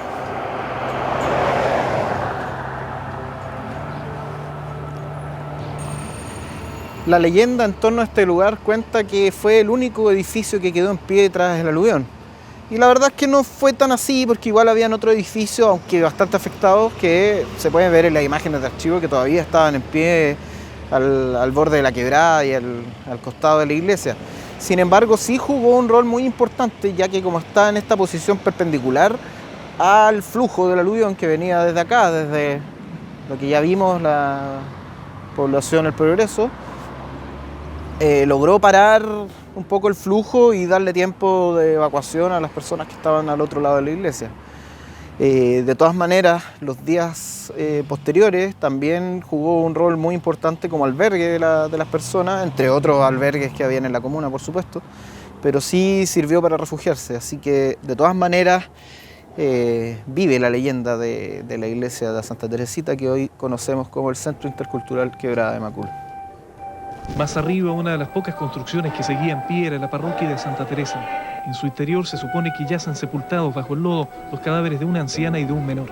S3: La leyenda en torno a este lugar cuenta que fue el único edificio que quedó en pie tras el aluvión. Y la verdad es que no fue tan así, porque igual habían otros edificios, aunque bastante afectados, que se pueden ver en las imágenes de archivo que todavía estaban en pie al borde de la quebrada y al costado de la iglesia. Sin embargo, sí jugó un rol muy importante, ya que como está en esta posición perpendicular al flujo del aluvión que venía desde acá, desde lo que ya vimos, la población El Progreso, logró parar un poco el flujo y darle tiempo de evacuación a las personas que estaban al otro lado de la iglesia. De todas maneras, los días posteriores también jugó un rol muy importante como albergue de las personas, entre otros albergues que habían en la comuna, por supuesto, pero sí sirvió para refugiarse. Así que, de todas maneras, vive la leyenda de la iglesia de Santa Teresita, que hoy conocemos como el Centro Intercultural Quebrada de Macul.
S5: Más arriba, una de las pocas construcciones que seguía en pie era la parroquia de Santa Teresa. En su interior se supone que yacen sepultados bajo el lodo los cadáveres de una anciana y de un menor.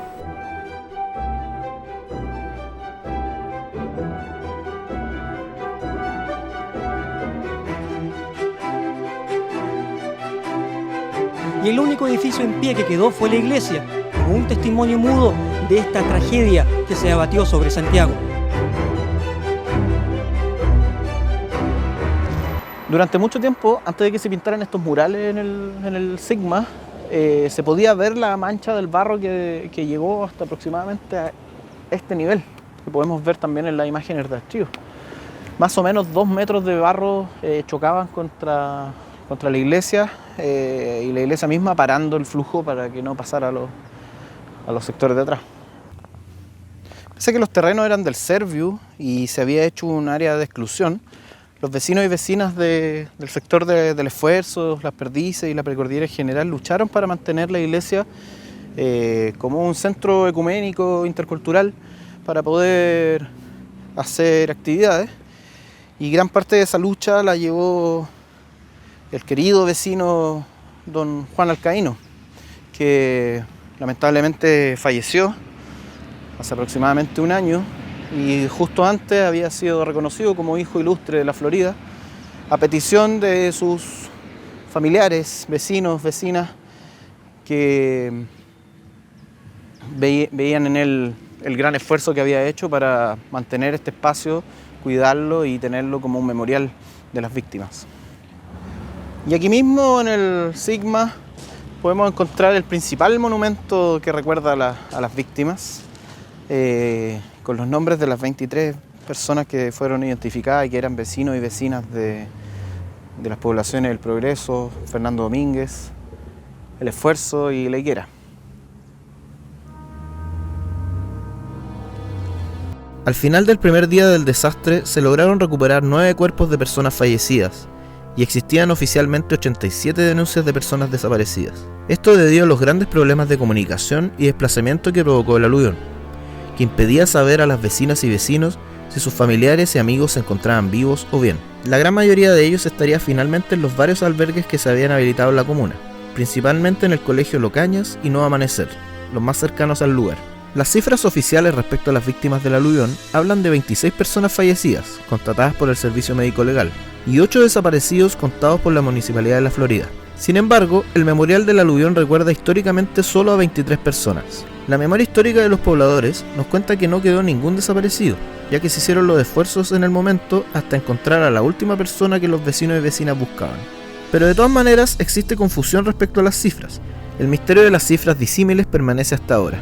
S4: Y el único edificio en pie que quedó fue la iglesia, como un testimonio mudo de esta tragedia que se abatió sobre Santiago.
S3: Durante mucho tiempo, antes de que se pintaran estos murales en el Sigma, se podía ver la mancha del barro que llegó hasta aproximadamente a este nivel, que podemos ver también en las imágenes de archivo. Más o menos 2 metros de barro chocaban contra la iglesia y la iglesia misma parando el flujo para que no pasara a los sectores de atrás. Pese que los terrenos eran del Serviu y se había hecho un área de exclusión, los vecinos y vecinas del sector del Esfuerzo, Las Perdices y la Precordillera en general lucharon para mantener la iglesia como un centro ecuménico, intercultural, para poder hacer actividades. Y gran parte de esa lucha la llevó el querido vecino don Juan Alcaíno, que lamentablemente falleció hace aproximadamente 1 año. Y justo antes había sido reconocido como hijo ilustre de la Florida, a petición de sus familiares, vecinos, vecinas, que veían en él el gran esfuerzo que había hecho para mantener este espacio, cuidarlo y tenerlo como un memorial de las víctimas. Y aquí mismo en el Sigma podemos encontrar el principal monumento que recuerda a las víctimas, con los nombres de las 23 personas que fueron identificadas y que eran vecinos y vecinas de las poblaciones El Progreso, Fernando Domínguez, El Esfuerzo y La Higuera.
S7: Al final del primer día del desastre se lograron recuperar 9 cuerpos de personas fallecidas y existían oficialmente 87 denuncias de personas desaparecidas. Esto debido a los grandes problemas de comunicación y desplazamiento que provocó el aluvión, que impedía saber a las vecinas y vecinos si sus familiares y amigos se encontraban vivos o bien. La gran mayoría de ellos estaría finalmente en los varios albergues que se habían habilitado en la comuna, principalmente en el Colegio Locañas y Nuevo Amanecer, los más cercanos al lugar. Las cifras oficiales respecto a las víctimas del aluvión hablan de 26 personas fallecidas, constatadas por el Servicio Médico Legal, y 8 desaparecidos contados por la Municipalidad de La Florida. Sin embargo, el memorial del aluvión recuerda históricamente solo a 23 personas. La memoria histórica de los pobladores nos cuenta que no quedó ningún desaparecido, ya que se hicieron los esfuerzos en el momento hasta encontrar a la última persona que los vecinos y vecinas buscaban. Pero de todas maneras existe confusión respecto a las cifras. El misterio de las cifras disímiles permanece hasta ahora.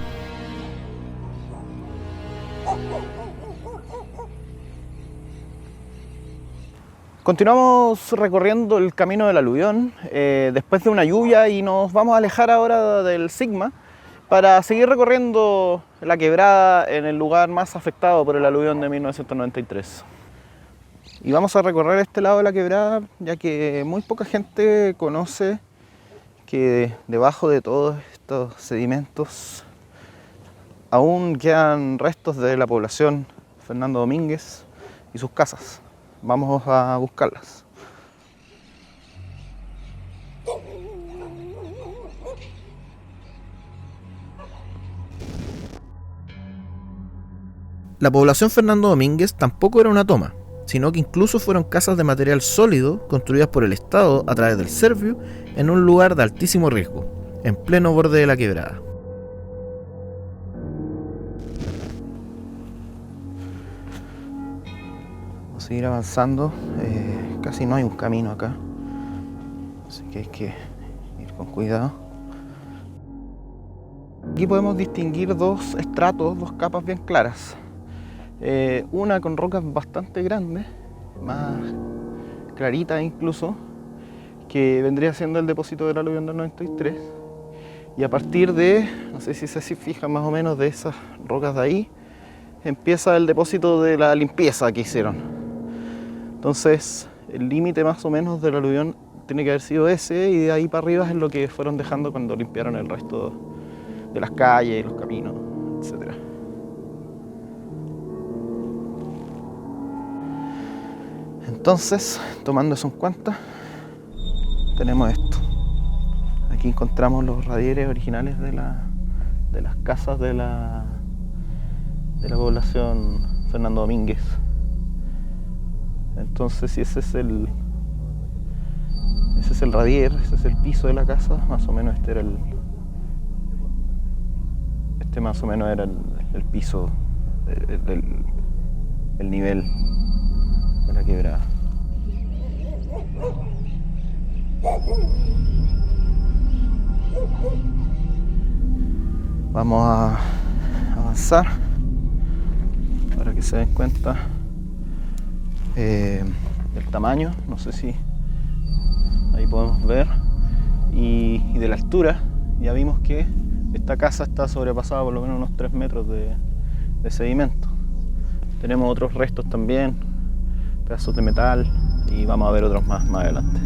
S3: Continuamos recorriendo el camino del aluvión después de una lluvia y nos vamos a alejar ahora del Sigma para seguir recorriendo la quebrada en el lugar más afectado por el aluvión de 1993. Y vamos a recorrer este lado de la quebrada ya que muy poca gente conoce que debajo de todos estos sedimentos aún quedan restos de la población Fernando Domínguez y sus casas. Vamos a buscarlas.
S7: La población Fernando Domínguez tampoco era una toma, sino que incluso fueron casas de material sólido construidas por el Estado a través del Serviu en un lugar de altísimo riesgo, en pleno borde de la quebrada.
S3: Vamos a seguir avanzando, casi no hay un camino acá, así que hay que ir con cuidado. Aquí podemos distinguir dos estratos, dos capas bien claras. Una con rocas bastante grandes, más claritas incluso, que vendría siendo el depósito del aluvión del 93. Y a partir de, no sé si se fijan más o menos, de esas rocas de ahí, empieza el depósito de la limpieza que hicieron. Entonces, el límite más o menos del aluvión tiene que haber sido ese, y de ahí para arriba es lo que fueron dejando cuando limpiaron el resto de las calles, los caminos, etc. Entonces, tomando eso en cuenta, tenemos esto. Aquí encontramos los radieres originales de las casas de la población Fernando Domínguez. Entonces, si ese es el radier, ese es el piso de la casa, más o menos este más o menos era el piso, el nivel de la quebrada. Vamos a avanzar para que se den cuenta del tamaño, no sé si ahí podemos ver, y de la altura. Ya vimos que esta casa está sobrepasada por lo menos unos 3 metros de sedimento. Tenemos otros restos también, pedazos de metal, y vamos a ver otros más adelante.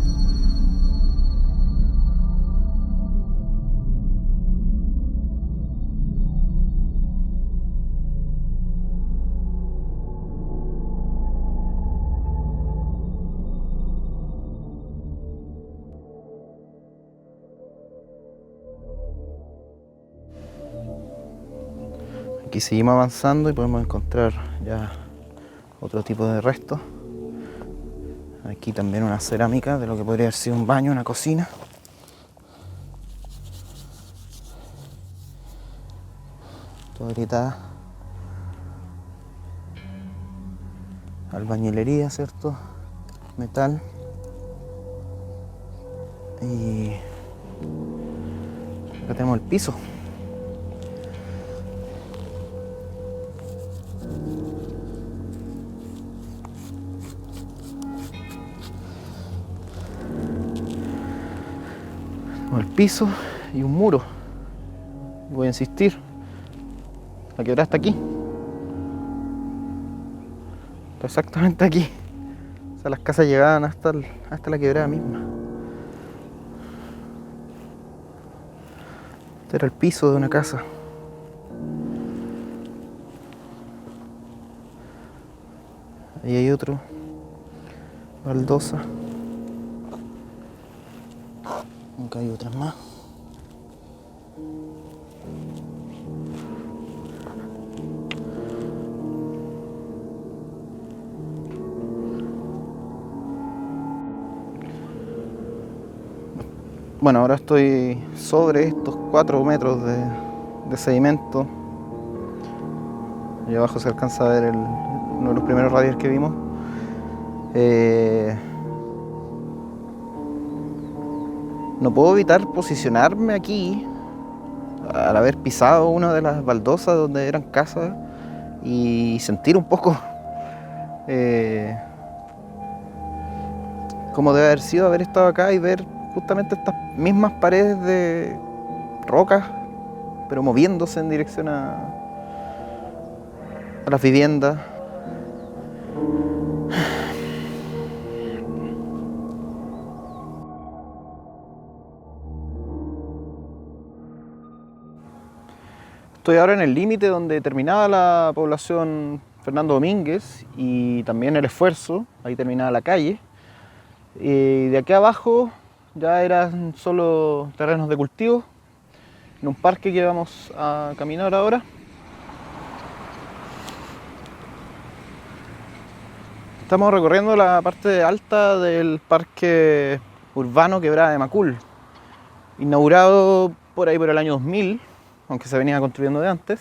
S3: Aquí seguimos avanzando y podemos encontrar ya otro tipo de restos. Aquí también una cerámica de lo que podría haber sido un baño, una cocina. Toda gritada. Albañilería, ¿cierto? Metal. Y acá tenemos el piso. El piso y un muro. Voy a insistir, la quebrada está aquí, está exactamente aquí. O sea, las casas llegaban hasta la quebrada misma. Este era el piso de una casa. Ahí hay otro, baldosa. Acá hay otras más. Bueno, ahora estoy sobre estos 4 metros de sedimento. Allá abajo se alcanza a ver uno de los primeros radios que vimos. No puedo evitar posicionarme aquí al haber pisado una de las baldosas donde eran casas y sentir un poco como debe haber sido haber estado acá y ver justamente estas mismas paredes de rocas, pero moviéndose en dirección a las viviendas. Estoy ahora en el límite donde terminaba la población Fernando Domínguez y también El Esfuerzo, ahí terminaba la calle. Y de aquí abajo ya eran solo terrenos de cultivo, en un parque que vamos a caminar ahora. Estamos recorriendo la parte alta del parque urbano Quebrada de Macul, inaugurado por ahí por el año 2000, aunque se venía construyendo de antes.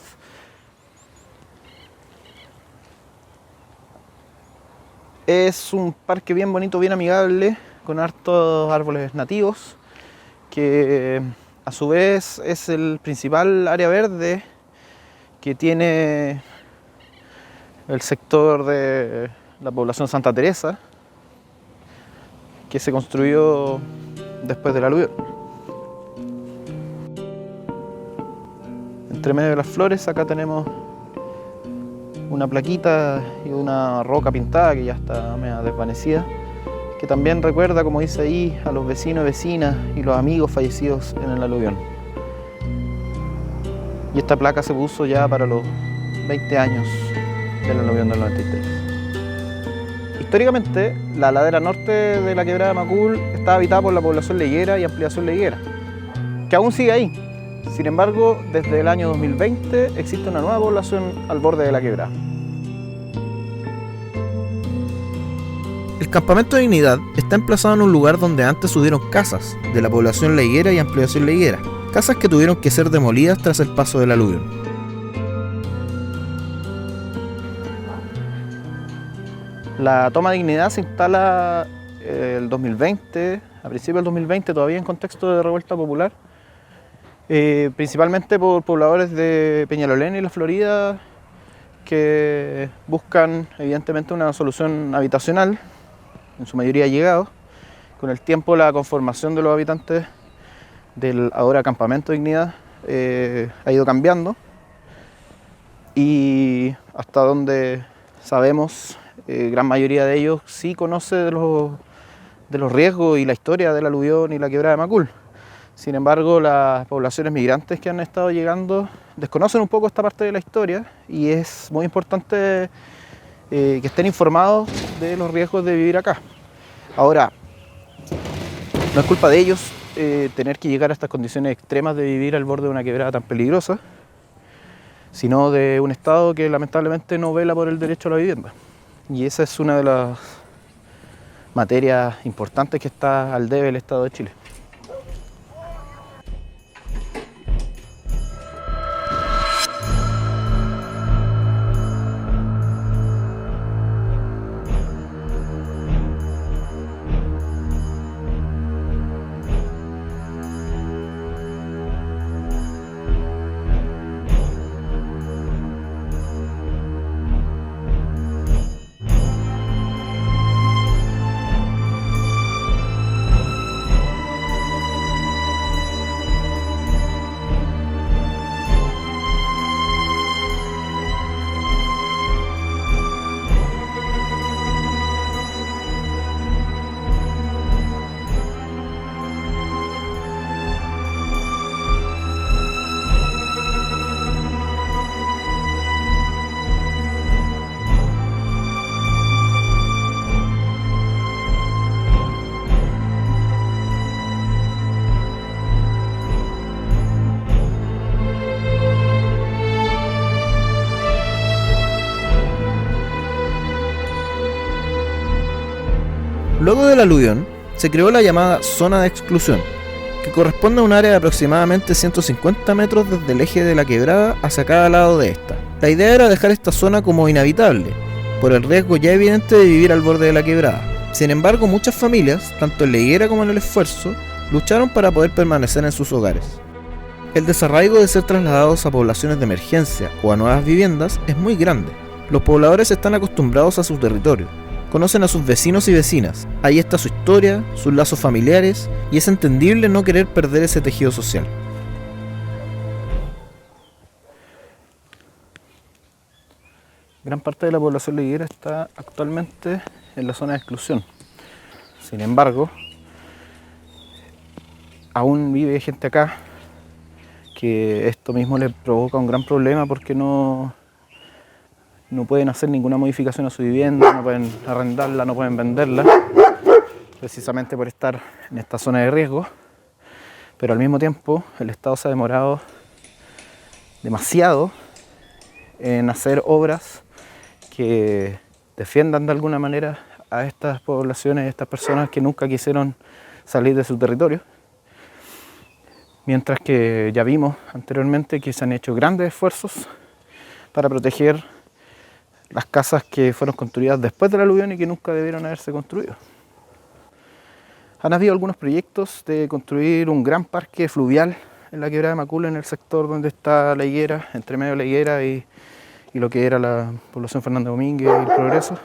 S3: Es un parque bien bonito, bien amigable, con hartos árboles nativos, que a su vez es el principal área verde que tiene el sector de la población Santa Teresa, que se construyó después del aluvión. Entre medio de las flores acá tenemos una plaquita y una roca pintada que ya está media desvanecida, que también recuerda, como dice ahí, a los vecinos y vecinas y los amigos fallecidos en el aluvión. Y esta placa se puso ya para los 20 años del aluvión del 93. Históricamente, la ladera norte de la Quebrada de Macul está habitada por la población leguera y ampliación leguera, que aún sigue ahí. Sin embargo, desde el año 2020 existe una nueva población al borde de la quebrada.
S7: El campamento de Dignidad está emplazado en un lugar donde antes hubieron casas de la población leguera y ampliación leguera, casas que tuvieron que ser demolidas tras el paso del aluvión.
S3: La toma de Dignidad se instala el 2020, a principios del 2020, todavía en contexto de revuelta popular, principalmente por pobladores de Peñalolén y La Florida que buscan evidentemente una solución habitacional, en su mayoría llegados. Con el tiempo la conformación de los habitantes del ahora campamento de Dignidad ha ido cambiando y hasta donde sabemos gran mayoría de ellos sí conoce de los riesgos y la historia del aluvión y la Quebrada de Macul. Sin embargo, las poblaciones migrantes que han estado llegando desconocen un poco esta parte de la historia y es muy importante que estén informados de los riesgos de vivir acá. Ahora, no es culpa de ellos tener que llegar a estas condiciones extremas de vivir al borde de una quebrada tan peligrosa, sino de un Estado que lamentablemente no vela por el derecho a la vivienda. Y esa es una de las materias importantes que está al debe el Estado de Chile.
S7: Luego del aluvión, se creó la llamada zona de exclusión, que corresponde a un área de aproximadamente 150 metros desde el eje de la quebrada hacia cada lado de esta. La idea era dejar esta zona como inhabitable, por el riesgo ya evidente de vivir al borde de la quebrada. Sin embargo, muchas familias, tanto en La Higuera como en El Esfuerzo, lucharon para poder permanecer en sus hogares. El desarraigo de ser trasladados a poblaciones de emergencia o a nuevas viviendas es muy grande. Los pobladores están acostumbrados a su territorio, conocen a sus vecinos y vecinas. Ahí está su historia, sus lazos familiares, y es entendible no querer perder ese tejido social.
S3: Gran parte de la población liguera está actualmente en la zona de exclusión. Sin embargo, aún vive gente acá que esto mismo les provoca un gran problema porque no pueden hacer ninguna modificación a su vivienda, no pueden arrendarla, no pueden venderla, precisamente por estar en esta zona de riesgo. Pero al mismo tiempo el Estado se ha demorado demasiado en hacer obras que defiendan de alguna manera a estas poblaciones, a estas personas que nunca quisieron salir de su territorio. Mientras que ya vimos anteriormente que se han hecho grandes esfuerzos para proteger las casas que fueron construidas después del aluvión y que nunca debieron haberse construido. Han habido algunos proyectos de construir un gran parque fluvial en la quebrada de Macul, en el sector donde está la higuera, entre medio de la higuera y lo que era la población Fernández Domínguez y el Progreso.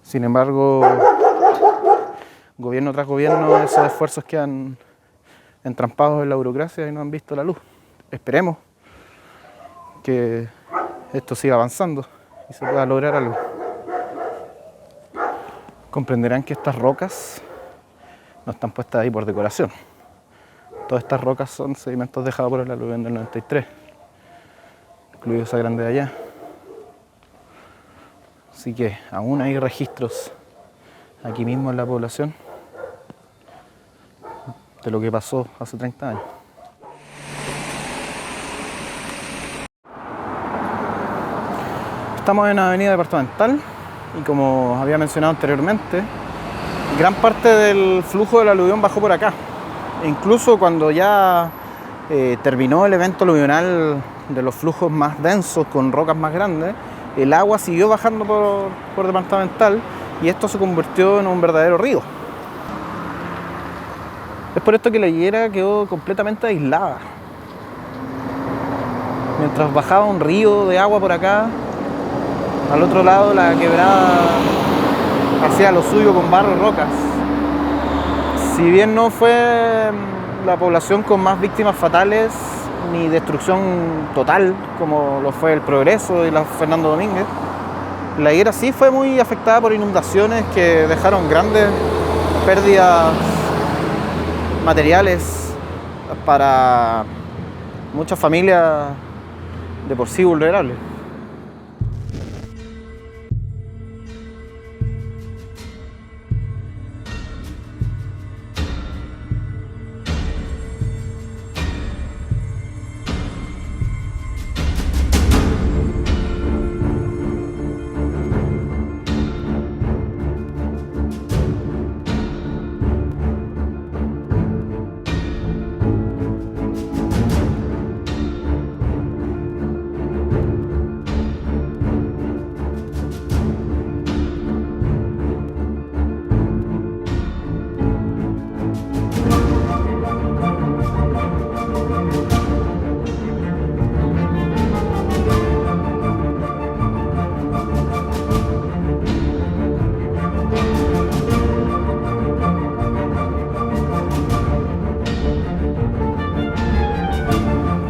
S3: Sin embargo, gobierno tras gobierno, esos esfuerzos quedan entrampados en la burocracia y no han visto la luz. Esperemos que esto siga avanzando y se pueda lograr algo. Comprenderán que estas rocas no están puestas ahí por decoración. Todas estas rocas son sedimentos dejados por el aluvión del 93, incluido esa grande de allá. Así que aún hay registros aquí mismo en la población de lo que pasó hace 30 años. Estamos en la avenida departamental y, como había mencionado anteriormente, gran parte del flujo del aluvión bajó por acá. E incluso cuando ya terminó el evento aluvional de los flujos más densos con rocas más grandes, el agua siguió bajando por departamental y esto se convirtió en un verdadero río. Es por esto que la higuera quedó completamente aislada. Mientras bajaba un río de agua por acá, al otro lado la quebrada hacía lo suyo con barro y rocas. Si bien no fue la población con más víctimas fatales ni destrucción total como lo fue el Progreso y la Fernando Domínguez, la higuera sí fue muy afectada por inundaciones que dejaron grandes pérdidas materiales para muchas familias de por sí vulnerables.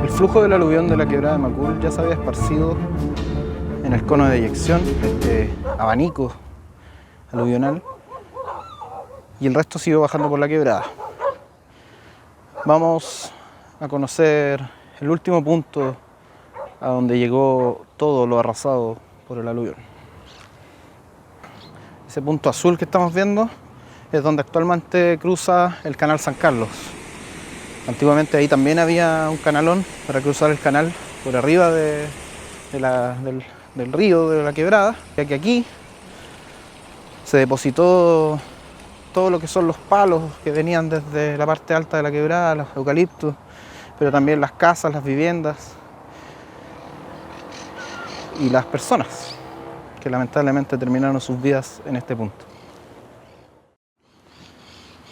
S3: El flujo del aluvión de la quebrada de Macul ya se había esparcido en el cono de eyección, este abanico aluvional, y el resto siguió bajando por la quebrada. Vamos a conocer el último punto a donde llegó todo lo arrasado por el aluvión. Ese punto azul que estamos viendo es donde actualmente cruza el canal San Carlos. Antiguamente ahí también había un canalón para cruzar el canal por arriba del río de la quebrada, ya que aquí se depositó todo lo que son los palos que venían desde la parte alta de la quebrada, los eucaliptos, pero también las casas, las viviendas y las personas que lamentablemente terminaron sus vidas en este punto.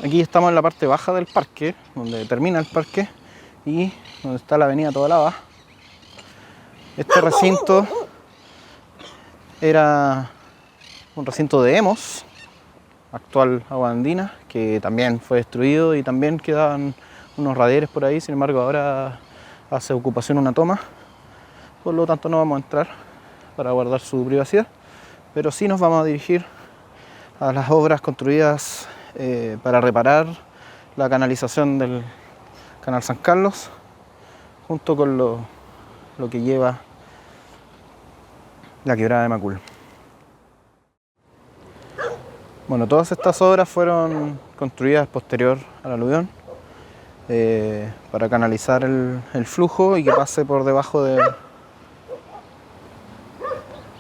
S3: Aquí estamos en la parte baja del parque, donde termina el parque y donde está la avenida Tobalaba. Este recinto era un recinto de Hemos, actual Agua Andina, que también fue destruido y también quedaban unos radares por ahí. Sin embargo, ahora hace ocupación una toma, por lo tanto no vamos a entrar para guardar su privacidad, pero sí nos vamos a dirigir a las obras construidas para reparar la canalización del Canal San Carlos, junto con lo que lleva la quebrada de Macul. Bueno, todas estas obras fueron construidas posterior al aluvión para canalizar el flujo y que pase por debajo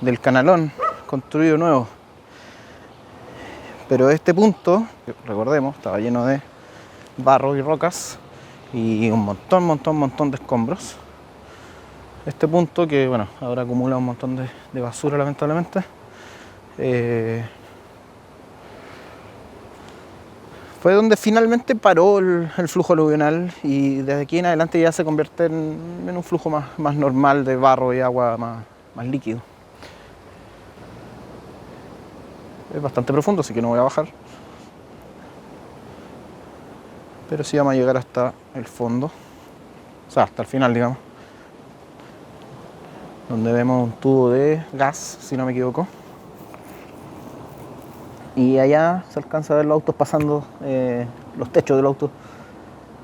S3: del canalón construido nuevo. Pero este punto, recordemos, estaba lleno de barro y rocas y un montón de escombros. Este punto, que bueno, ahora acumula un montón de basura lamentablemente, fue donde finalmente paró el flujo aluvional y desde aquí en adelante ya se convierte en un flujo más normal de barro y agua más líquido. Es bastante profundo, así que no voy a bajar. Pero sí vamos a llegar hasta el fondo, o sea, hasta el final, digamos, donde vemos un tubo de gas, si no me equivoco. Y allá se alcanza a ver los autos pasando, los techos del auto.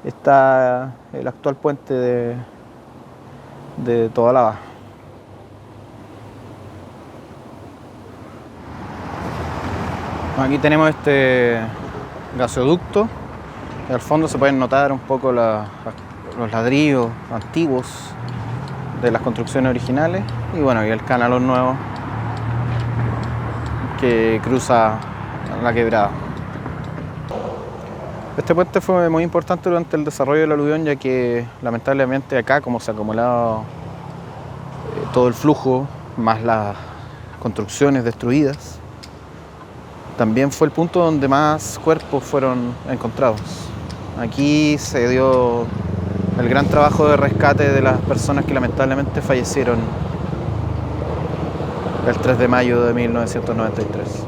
S3: Está el actual puente de Tobalaba. Aquí tenemos este gasoducto. Al fondo se pueden notar un poco los ladrillos antiguos de las construcciones originales. Y bueno, y el canalón nuevo que cruza la quebrada. Este puente fue muy importante durante el desarrollo del aluvión, ya que lamentablemente acá, como se ha acumulado todo el flujo, más las construcciones destruidas, también fue el punto donde más cuerpos fueron encontrados. Aquí se dio el gran trabajo de rescate de las personas que lamentablemente fallecieron el 3 de mayo de 1993.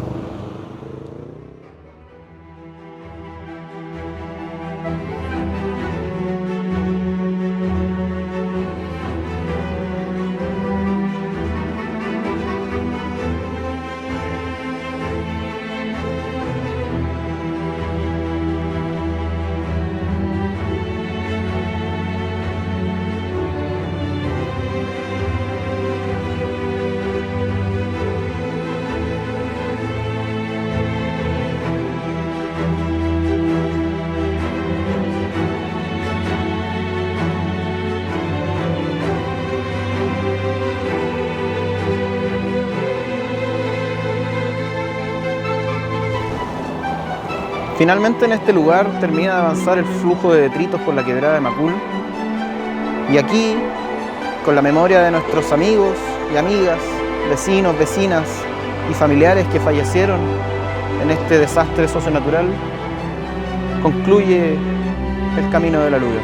S3: Finalmente en este lugar termina de avanzar el flujo de detritos por la quebrada de Macul. Y aquí, con la memoria de nuestros amigos y amigas, vecinos, vecinas y familiares que fallecieron en este desastre socionatural, concluye el camino del aluvión.